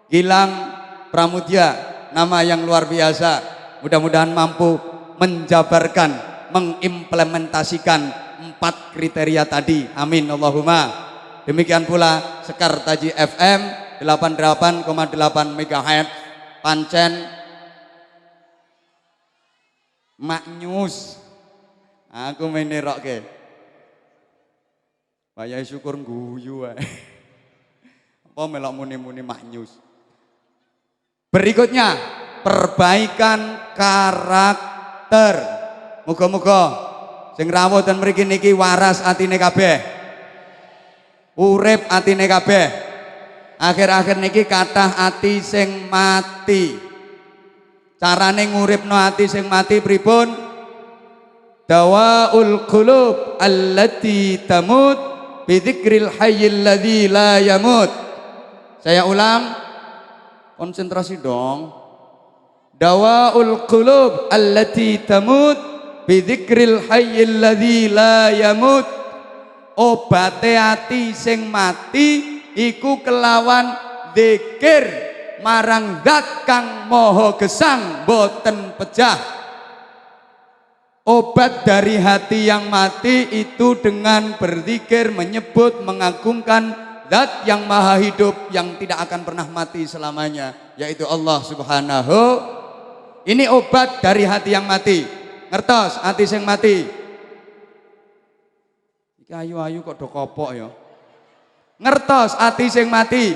Gilang, Pramudya, nama yang luar biasa, mudah-mudahan mampu menjabarkan, mengimplementasikan 4 kriteria tadi. Amin Allahumma. Demikian pula Sekar Taji FM 88,8 MHz pancen maknyus. Aku menerokke. Bayai syukur guyu wae. Apa melok muni-muni maknyus. Berikutnya, perbaikan karakter. Muga-muga sing rawuh ten mriki niki waras atine kabeh. Urip atine kabeh. Akhir-akhir niki kathah ati sing mati. Carane nguripno ati sing mati pripun? Dawaul qulub allati tamut bidzikril hayyil ladzi la yamut. Saya ulang. Konsentrasi dong. Dawaul qulub allati tamut bidzikril hayyil ladzi la yamut. Obate ati sing mati iku kelawan zikir marang zat kang maha gesang boten pejah. Obat dari hati yang mati itu dengan berzikir, menyebut, mengagungkan Zat yang maha hidup yang tidak akan pernah mati selamanya, yaitu Allah Subhanahu. Ini obat dari hati yang mati. Ngertos hati sing mati. Iki ayu-ayu kok do kopok ya. Ngertos hati sing mati.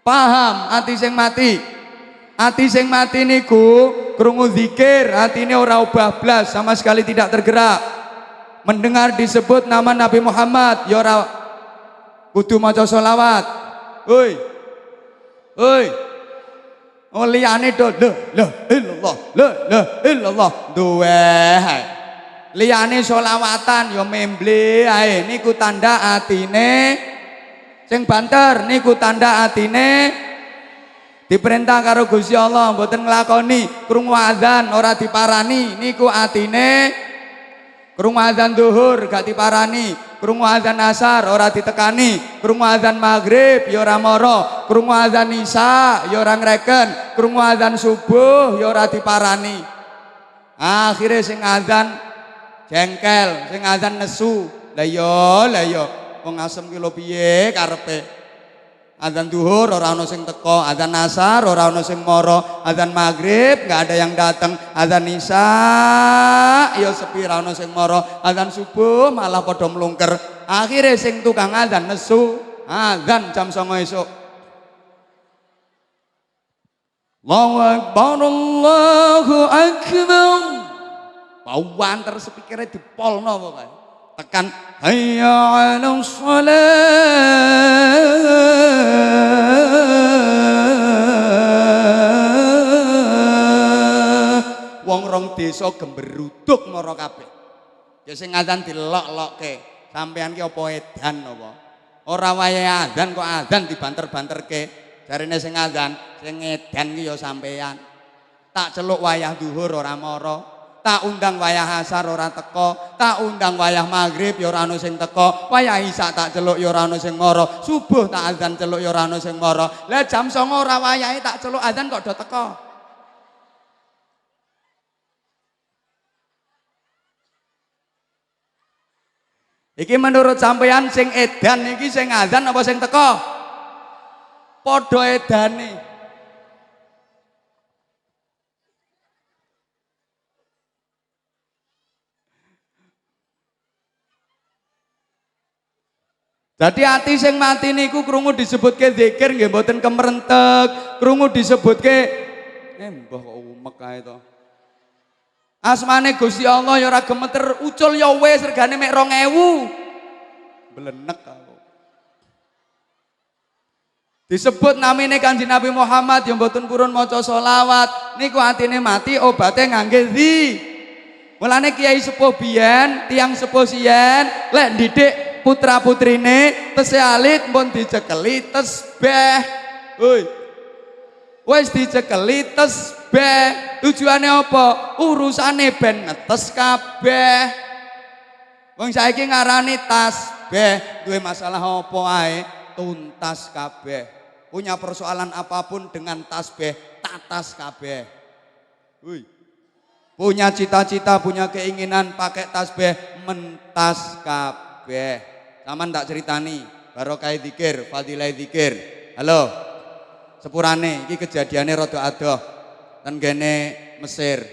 Paham hati sing mati. Hati sing mati niku krungu zikir, hatine ora obah blas, sama sekali tidak tergerak. Mendengar disebut nama Nabi Muhammad ya ora kudu maca sholawat. Hoi. Hoi. Oh liyane do la illallah, la illallah. Duwe. Liyane sholawatan ya memble ae niku tanda atine sing banter, niku tanda atine diperintah karo Gusti Allah mboten nglakoni. Krungu azan ora diparani niku atine. Krungu azan zuhur gak diparani, krungu azan asar ora ditekani, krungu azan maghrib ya ora mara, krungu azan isya ya ora ngreken, krungu azan subuh ya ora diparani. Akhire sing azan jengkel, sing azan nesu. Lah ya wong asem ki lho piye karepe? Azan duhur ora ana sing teko, azan asar ora ana sing mara, azan maghrib enggak ada yang datang, azan isya ya sepi ora ana sing mara, azan subuh malah padha mlungker. Akhire sing tukang azan nesu, azan jam 09.00 esuk. Allahu akbar, Allahu akbar. Bawanter spikere dipolno pokoke. Tekan hayya 'alas shalah. Wong rong desa gemberuduk mara kabeh. Ya sing azan dilok-lokke, Sampean ki apa edan apa? Ora wayahe adzan kok adzan dibanter-banterke. Jarine sing adzan, sing edan ki ya sampean. Tak celuk wayah duhur ora mara. Tak undang wayah asar ora teko. Tak undang wayah maghrib ya ora ana sing teko. Wayah isya tak celuk ya ora ana sing mara. Subuh tak adzan celuk ya ora ana sing mara. Lah jam 09.00 ora wayahe tak celuk adzan kok do teko. Iki menurut sampeyan sing edan iki sing adzan apa sing teko? Padha edane. Jadi hati sing mati niku krungu disebutke zikir nggih mboten kemrentek, krungu disebutke mbah kok umek kae to. Asmane Gusti Allah ya ora gemeter, ucul ya wis regane mek 2000. Belenek aku. Disebut namine Kanjeng Nabi Muhammad ya mboten purun maca selawat, niku atine mati obate ngangge ndi. Mulane kiai sepuh biyen, tiyang sepuh siyen lek ndidik putra-putrine tesih alit pun dicekeli tesbeh. Hoi. Wis dicekeli tesbeh. Tujuane apa? Urusane ben netes kabeh. Wong saiki ngarani tasbeh, duwe masalah apa ae tuntas kabeh. Punya persoalan apapun dengan tasbeh, tatas kabeh. Hoi. Punya cita-cita, punya keinginan pakai tasbeh, mentas kabeh. Saman tak ceritani, barokah zikir, fadilah zikir. Halo. Sepurane iki kejadiane rada adoh ten gene Mesir.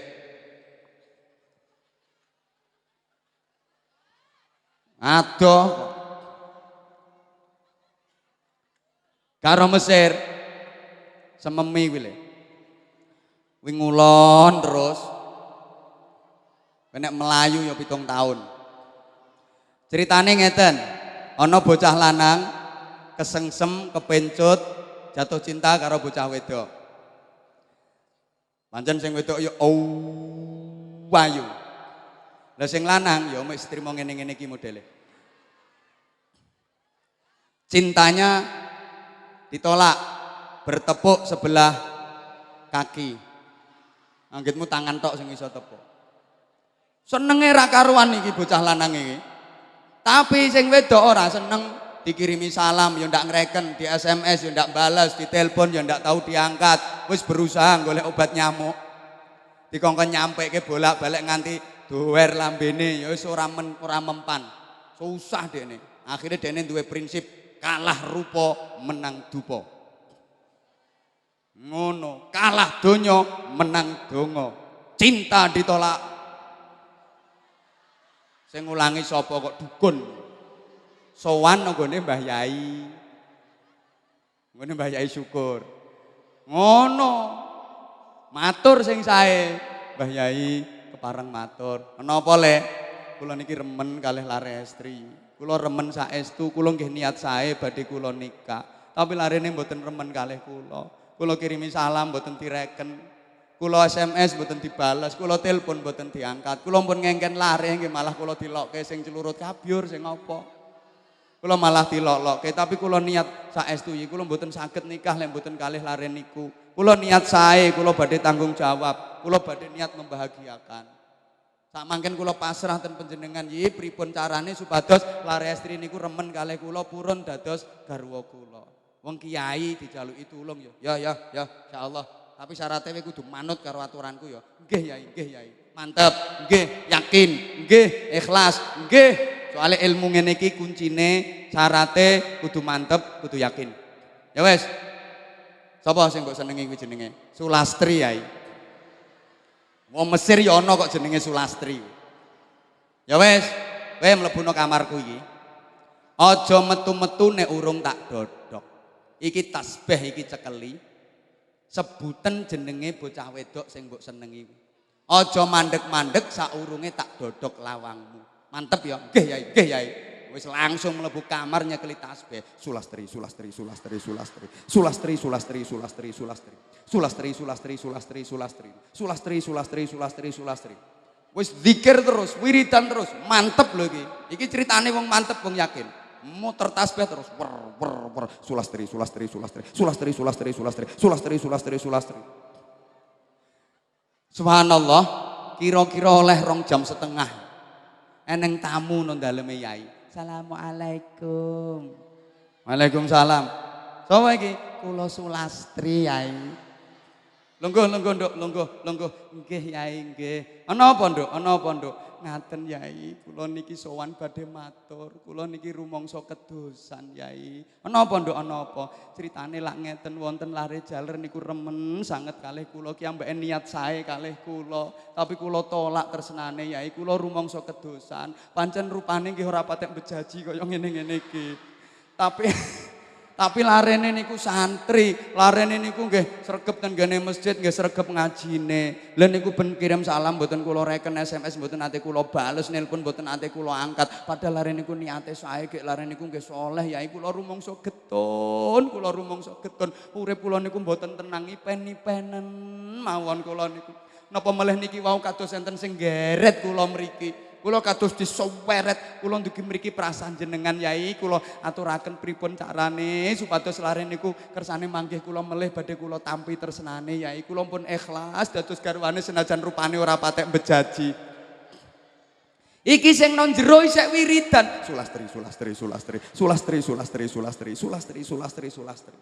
Adoh karo Mesir sememi kuwi lho. Wing ngulon terus nek melayu ya 7 tahun. Ceritane ngeten, ana bocah lanang kesengsem kepencut jatuh cinta karo bocah wedok. Pancen sing wedok ya wayu. Lah sing lanang ya mesti trimo ngene-ngene iki modele. Cintanya ditolak, bertepuk sebelah kaki. Anggitmu tangan tok sing iso tepuk. Senenge ra karuan iki bocah lanang iki. Tapi sing wedok ora seneng. Dikirimi salam ya ndak ngreken, di SMS ya ndak balas, di telepon ya ndak tahu diangkat. Wis berusaha golek obat nyamuk. Dikongkon nyampeke bolak-balik nganti dower lambene ya wis ora mempan. Susah dekne. Akhirnya dekne duwe prinsip kalah rupa menang dupa. Ngono, kalah donya menang donga. Cinta ditolak. Sing ngulangi sapa kok dukun. Sowan nggone Mbah Yai. Nggone Mbah Yai syukur. Ngono. Matur sing sae. Mbah Yai kepareng matur. Menapa le? Kula niki remen kalih Larestri. Kula remen saestu, kula nggih niat sae badhe kula nikah. Tapi larene mboten remen kalih kula. Kula kirimi salam mboten direken. Kula SMS mboten dibales, kula telepon mboten diangkat. Kula pun ngengken lare nggih malah kula dilokke sing celurut kabyur sing apa. Kula malah dilok-lokke, tapi kula niat saestu iki kula mboten saged nikah lek mboten kalih lare niku. Kula niat sae, kula badhe tanggung jawab, kula badhe niat membahagiakan. Sak mangken kula pasrah ten panjenengan iki pripun carane supados lare estri niku remen kalih kula purun dados garwa kula. Wong kiai dijaluki tulung ya insyaallah. Tapi syaratnya kudu manut karo aturanku ya. Nggih Yai, nggih Yai. Mantep, nggih, yakin, nggih, ikhlas, nggih. Soalnya ilmu ngene iki kuncine syarate kudu mantep, kudu yakin. Ya wes. Sapa sing mbok senengi kuwi jenenge? Sulastri Yai. Wong Mesir ya ana kok jenenge Sulastri. Ya wes, kowe mlebuna kamarku iki. Aja metu-metu nek urung tak dodok. Iki tasbih iki cekeli. Sebutan jenenge bocah wedok sing mbok senengi. Aja mandek-mandek saurunge tak dodok lawangmu. Mantep ya, nggih Yai, nggih Yai. Wis langsung mlebu kamar nyekeli tasbih. Sulastri, sulastri, sulastri, sulastri. Sulastri, sulastri, sulastri, sulastri. Sulastri, sulastri, sulastri, sulastri. Sulastri, sulastri, sulastri, sulastri. Wis zikir terus, wiridan terus, mantep lho iki. Iki ceritane wong mantep, wong yakin. Muter tasbih terus, wer, sulastri, sulastri, sulastri, sulastri, sulastri, sulastri, sulastri, sulastri, sulastri. Subhanallah, kira-kira oleh 2,5 jam. Eneng tamu nang daleme yai. Assalamualaikum. Waalaikumsalam. Sapa iki? Kula Sulastri yai. Lungguh, Nduk, lungguh. Nggih Yai, nggih. Ana apa, Nduk? Ngaten Yai, kula niki sowan badhe matur. Kula niki rumangsa kedosan Yai. Ana apa, Nduk? Ana apa? Critane lak ngeten wonten lare jaler niku remen sanget kalih kula ki ambeke niat sae kalih kula. Tapi kula tolak tresnane Yai. Kula rumangsa kedosan. Pancen rupane nggih ora patek bejaji kaya ngene-ngene iki. Tapi larene niku santri, larene niku nggih sregep ten gene masjid, nggih sregep ngajine. Lha niku ben kirim salam mboten kula reken, SMS mboten nate kula bales, nelpon mboten nate kula angkat. Padahal larene niku niate sae, gek larene niku nggih saleh, yai kula rumangsa getun, urip kula niku mboten tenang ipen-ipenen mawon kula niku. Napa melih niki wau kados enten sing geret kula mriki. Kula kados disoweret, kula ndugi mriki perasaan jenengan Yai, kula aturaken pripun carane supados lare niku kersane manggih kula melih badhe kula tampi tresnane Yai. Kula pun ikhlas dados garwane senajan rupane ora patek bejaji. Iki sing nang jero isih wiridan. Sulastri, sulastri, sulastri, sulastri, sulastri, sulastri, sulastri, sulastri, sulastri.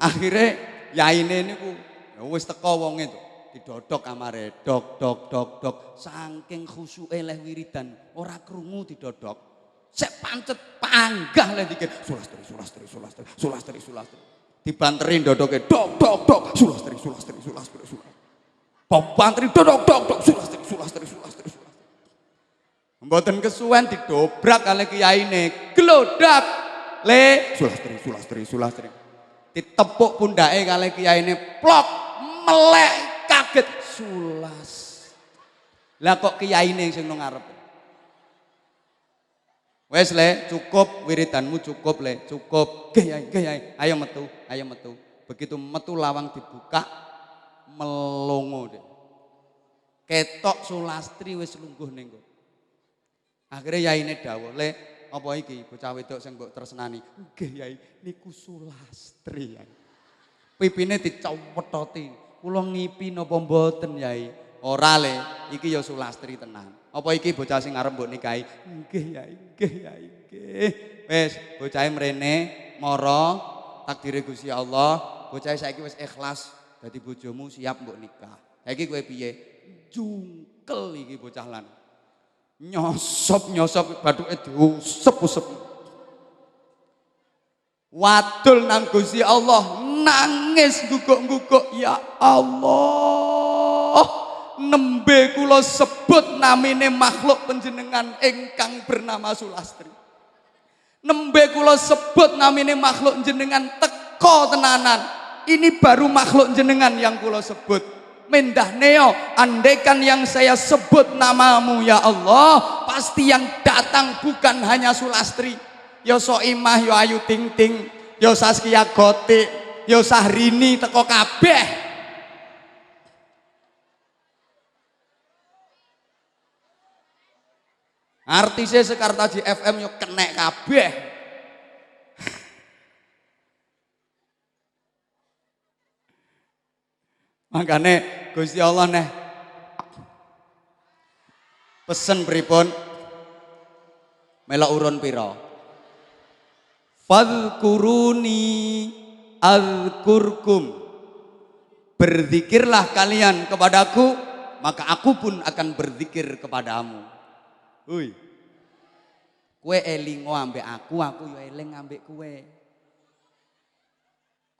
Akhire yaine niku wis teko wonge to. Didodok kamare, dok, saking khusuke leh wiridan, ora krungu didodok. Sek pancet panggah leh dikir, sulastri. Dibanteri dodoke, dok, sulastri. Banteri dok, sulastri. Mboten kesuwen didobrak kalih kiyaine, glodak, le, sulastri. Ditepuk pundake kalih kiyaine, plok, melek. Kaget sulas. Lah kok kiyaine sing nang ngarep. Wes Le, cukup wiridanmu cukup Le, cukup. Nggih Yai, ayo metu. Begitu metu lawang dibuka melongo deh. Ketok Sulastri wis lungguh ning nggo. Akhire yaine dawuh, "Le, apa iki bocah wedok sing mbok tresnani?" "Nggih Yai, niku Sulastri Yai." Pipine dicowetoti. Kula ngipi napa mboten Yai? Ora Le, iki ya Sulastri tenan. Apa iki bocah sing arep mbok nikahi? Nggih Yai, nggih. Wis, bocahe mrene, mara takdire Gusti Allah, bocahe saiki wis ikhlas dadi bojomu siap mbok nikah. Saiki kowe piye? Jungkel iki bocah lan. Nyosop bathuke diusep-usep. Wadul nang Gusti Allah, nangis guguk-guguk, ya Allah, nembe kula sebut namine makhluk panjenengan ingkang bernama Sulastri. Nembe kula sebut namine makhluk jenengan teko tenanan. Ini baru makhluk jenengan yang kula sebut. Mendah neo, andaikan yang saya sebut namamu ya Allah, pasti yang datang bukan hanya Sulastri. Yo Soimah, yo Ayu Ting Ting, yo Saskia Gotik, yo Sahrini teko kabeh. Artisnya Sekartaji FM yo kenek kabeh. Makane Gusti Allah neh pesen pripun melok urun pira? Fadhkuruni azkurkum. Berzikirlah kalian kepadaku, maka aku pun akan berzikir kepadamu. Hui. Kowe elingo ambek aku yo eling ambek kowe.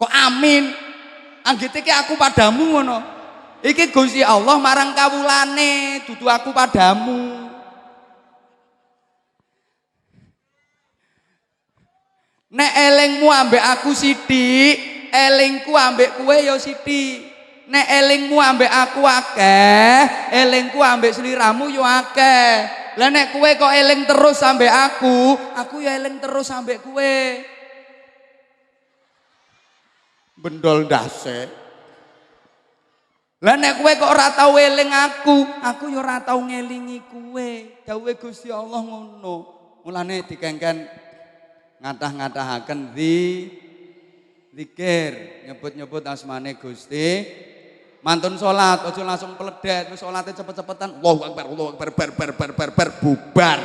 Kok amin? Anggite iki aku padamu ngono. Iki Gusti Allah marang kawulane, dudu aku padamu. Nek elingmu ambek aku sithik, elingku ambek kowe ya sithik. Nek elingmu ambek aku akeh, elingku ambek sliramu ya akeh. Lah nek kowe kok eling terus ambek aku ya eling terus ambek kowe. Bendol ndase. Lah nek kowe kok ora tau eling aku ya ora tau ngelingi kowe. Dawuhe Gusti Allah ngono. Mulane dikengken ngatah-ngatahaken zikir, nyebut-nyebut asmane Gusti. Mantun salat aja langsung peledet, wis salate cepet-cepetan. Allahu Akbar, bar bubar.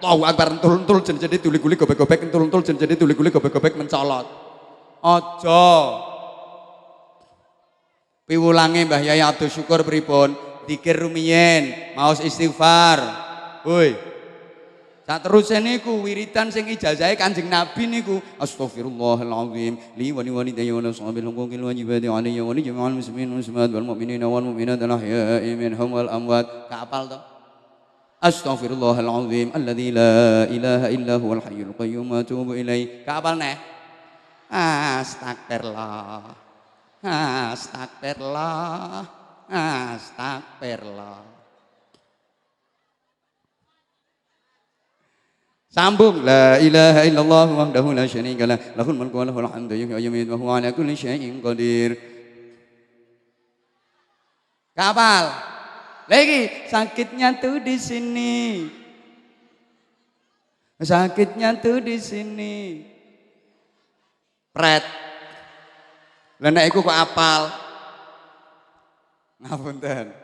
Allahu Akbar entul-entul jenjene tuli-guli gobek-gobek entul-entul jenjene tuli-guli gobek-gobek mencolot. Aja. Piwulange Mbah Yai Abdul Syukur pripun? Zikir rumiyin, maos istighfar. Hoi. Sak teruse niku wiridan sing ijazahe Kanjeng Nabi niku Astaghfirullahalazim li wa li walidayya wa lissabil huquqil wajibati alayya wa li jami'il muslimin wal muslimat wal mu'minina wal mu'minat al ahya'i minhum wal amwat. Kapal to? Astaghfirullahalazim alladzi la ilaha illa huwal hayyul qayyum wa atubu ilaih. Kapal neh? Astagfirullah. Astagfirullah. Astagfirullah. Sambung la ilaha illallah wahdahu la syarika lah lahul mulku wa lahul hamdu yuhyi wa yumiitu wa huwa ala kulli syai'in qadir. Kapal. Lagi sakitnya tuh di sini. Sakitnya tuh di sini. Pret. Lah nek iku kok apal. Ngapunten.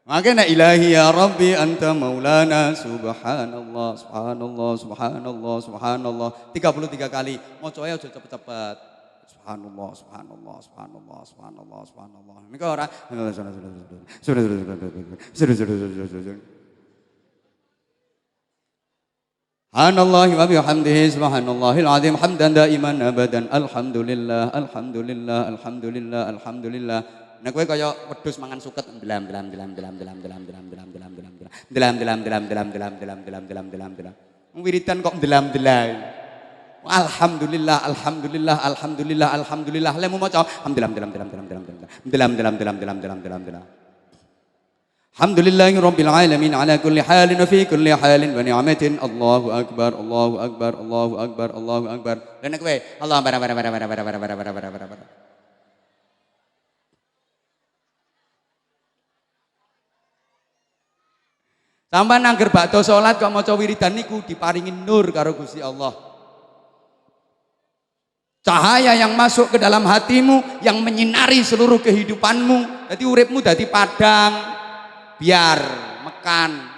Makanya ilahi ya Rabbi anta maulana subhanallah subhanallah subhanallah subhanallah 33 kali. Mocoe aja cepet-cepet. Subhanallah subhanallah subhanallah subhanallah subhanallah. Niku ora Subhanallahi wa bihamdihi subhanallahil azim hamdan daiman abadan alhamdulillah alhamdulillah alhamdulillah alhamdulillah. Nek kowe kaya wedhus mangan suket delam. Wiridan kok delam. Alhamdulillah alhamdulillah alhamdulillah alhamdulillah. Lemu maca delam. Alhamdulillahi rabbil alamin ala kulli halin wa fi kulli halin wa ni'matin. Allahu akbar Allahu akbar Allahu akbar Allahu akbar. Nek kowe Allah bara. Sampai nangger bakdo salat kok maca wiridan niku diparingi nur karo Gusti Allah. Cahaya yang masuk ke dalam hatimu yang menyinari seluruh kehidupanmu. Jadi uripmu dadi padang biar mekan.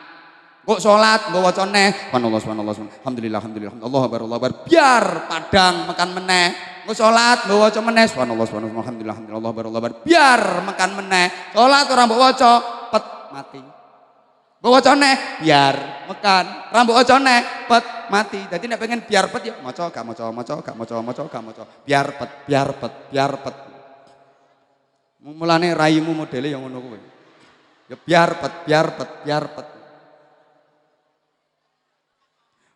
Kok salat nggo waca neh subhanallah alhamdulillah Allahu akbar biar padang mekan meneh. Kok salat nggo waca meneh subhanallah alhamdulillah Allahu akbar biar mekan meneh. Salat ora mbok waca pet mati. Mbok wacane biar mekan, rambut wacane pet mati. Dadi nek pengen biar pet ya maca gak maca. Biar pet. Mulane raimu modele yang ngono kuwi. Ya biar pet.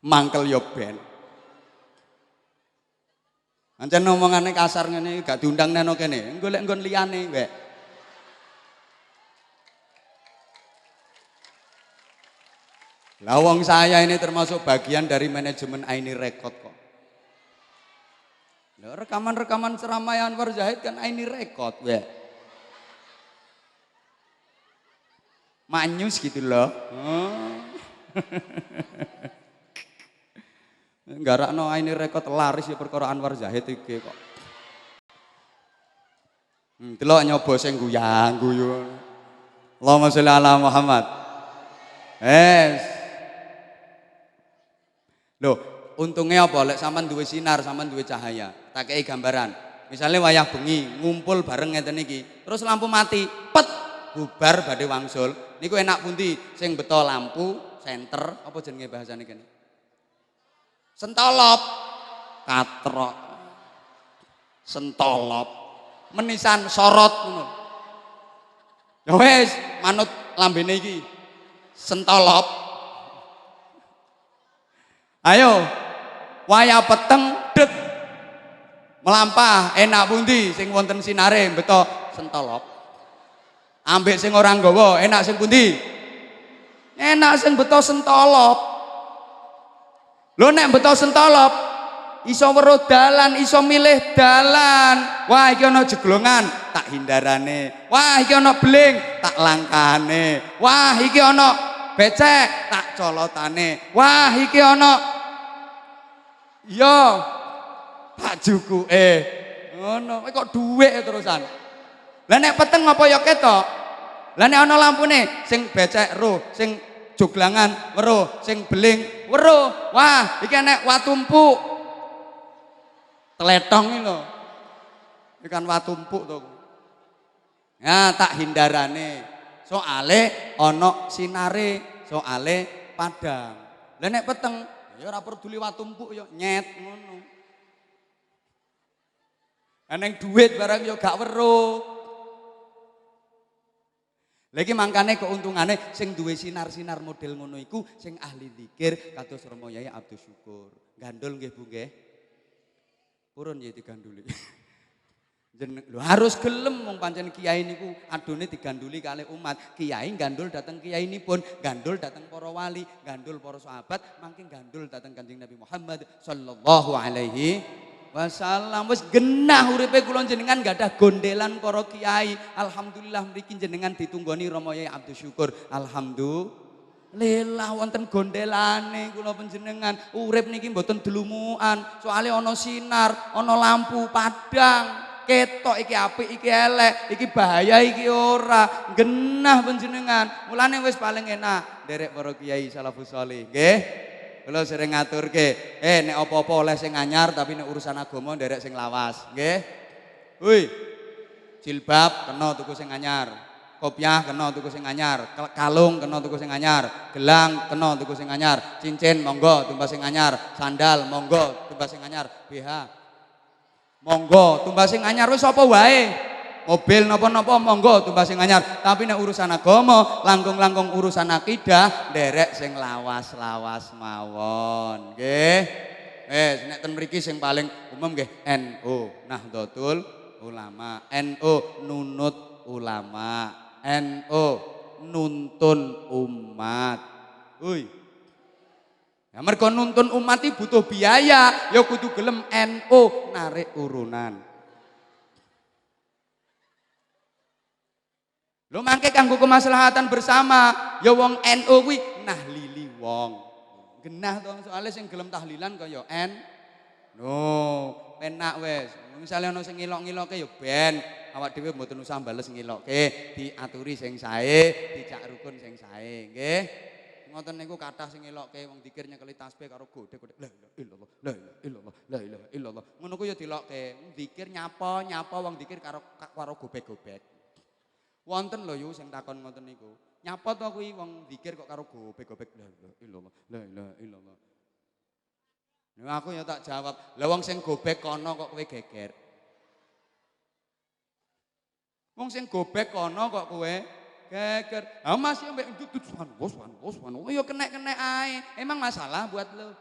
Mangkel yo ben. Ancen omongane kasar ngene gak diundang neno kene. Golek nggon liyane wek. Lawang saya ini termasuk bagian dari manajemen Aini Record kok. Nah, rekaman-rekaman ceramah Anwar Zahid kan Aini Record ya. Manyus gitu loh. Garakno Aini Record laris ya perkara Anwar Zahid iki kok. Delok nyoba sing guyang-guyu. Allahumma sholli ala Muhammad. Loh, untungnya apa? Lek sampean duwe sinar, sampean duwe cahaya. Tak kei gambaran. Misalnya wayah bengi ngumpul bareng ngeten iki, terus lampu mati, pet bubar badhe wangsul. Niku enak pundi? Sing beto lampu, senter, apa jenenge bahasane kene? Sentolop. Katrok. Sentolop. Menisan sorot ngono. Ya wis, manut lambene iki. Sentolop. Ayo, waya peteng det melampah enak pundi sing wonten sinare beto sentolop. Ambek sing ora nggawa enak sing pundi? Enak sing beto sentolop. Lho nek beto sentolop iso weruh dalan, iso milih dalan. Wah iki ana jeglongan, tak hindarane. Wah iki ana beling, tak langkahane. Wah iki ana becek, tak colotane. Wah iki ana yo tak jukuke. Ngono, kok dhuwit terusan. Lah nek peteng apa ya ketok? Lah nek ana lampune sing becek roh, sing joglangan weruh, sing beling weruh. Wah, iki nek watumpuk. Teletong iki lho. Ikan watumpuk to. Ya tak hindarane. Soale ana sinare, soale padang. Lah nek peteng ya ora peduli watumpuk ya nyet ngono. Aneng duit barang ya gak weruh. Lagi mangkane keuntungane sing duwe sinar-sinar model ngono iku sing ahli zikir kados Romo Yai Abdus Syukur. Gandul nggih Bu nggih. Purun ya diganduli. Lho harus gelem wong pancen kiai niku adone diganduli kalih umat. Kiai gandul dateng kiai nipun, gandul dateng para wali, gandul para sahabat, mangke gandul dateng Kanjeng Nabi Muhammad sallallahu alaihi wasallam. Wis genah uripe kula jenengan gadah gondelan para kiai. Alhamdulillah mriki jenengan ditunggoni Romo Yai Abdus Syukur. Alhamdulillah wonten gondelane kula panjenengan. Urip niki mboten delumukan. Soale ana sinar, ana lampu padang. Ketok iki apik, iki elek, iki bahaya, iki ora. Genah panjenengan. Mulane wis paling enak nderek para kiai salafus salih. Nggih. Kula sering ngaturke, nek apa-apa oleh sing anyar tapi nek urusan agama nderek sing lawas, nggih. Hui. Jilbab kena tuku sing anyar, kopiah kena tuku sing anyar, kalung kena tuku sing anyar, gelang kena tuku sing anyar, cincin monggo tumbas sing anyar, sandal monggo tumbas sing anyar, BH monggo tumbas sing anyar wis apa wae. Mobil napa-napa monggo tumbas sing anyar, tapi nek urusan agama, langkung-langkung urusan akidah nderek sing lawas-lawas mawon, nggih. Nek ten mriki sing paling umum nggih NU, Nahdlatul Ulama, NU nunut ulama, NU nuntun umat. Uy. Ya mergo nuntun umat iki butuh biaya, ya kudu gelem NU narik urunan. Lho mangke kanggo kemaslahatan bersama, ya wong NU kuwi nahlili wong. Genah to soalé sing gelem tahlilan kaya penak wis. Misale ana sing ngilok-ngiloke ya ben, awak dhewe mboten usah bales ngiloke, diaturi sing sae, dijak rukun sing sae, nggih. Ngoten niku kathah sing ngiloke wong dzikir nyekeli tasbih karo godhek-godhek la ilaha illallah, la ilaha illallah, la ilaha illallah. Ngono ku ya dilokke. Dzikir nyapa wong dzikir karo gobek-gobek. Wonten lho yu sing takon ngoten niku. Nyapa to kuwi wong dzikir kok karo gobek-gobek la ilaha illallah, la ilaha illallah. Nek aku ya tak jawab, lah wong sing gobek kono kok kowe geger. Wong sing gobek kono kok kowe geger. Ah Mas yo mbek wan. Yo kenek-kenek ae. Emang masalah buat lo?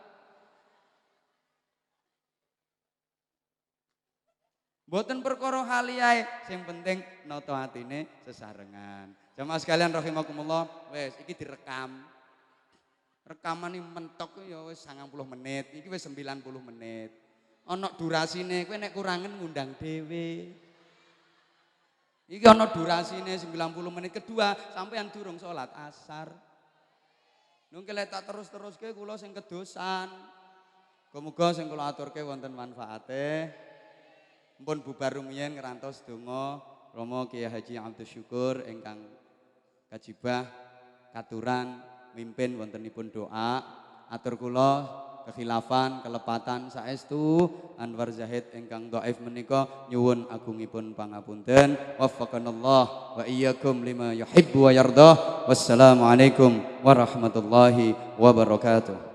Mboten perkara hali ae, sing penting nata atine sesarengan. Jamaah sekalian rahimakumullah, wis iki direkam. Rekaman iki mentok ya wis 90 menit, iki wis 90 menit. Ana durasine, kowe nek kurangen ngundang dhewe. Iki ana durasine 90 menit. Kedua, sampean durung salat asar. Nungke lek tak terus-teruske kula sing kedosan. Muga-muga sing kula aturke wonten manfaate. Mpun bubar rumiyin ngrantos donga Rama Kiai Haji Abdus Syukur ingkang kajibah katuran mimpin wontenipun doa. Atur kula kekhilafan kelepatan saestu Anwar Zahid ingkang dhaif menika nyuwun agungipun pangapunten. Waffaqanallah wa iyyakum lima yuhibbu wa yardah. Wassalamualaikum warahmatullahi wabarakatuh.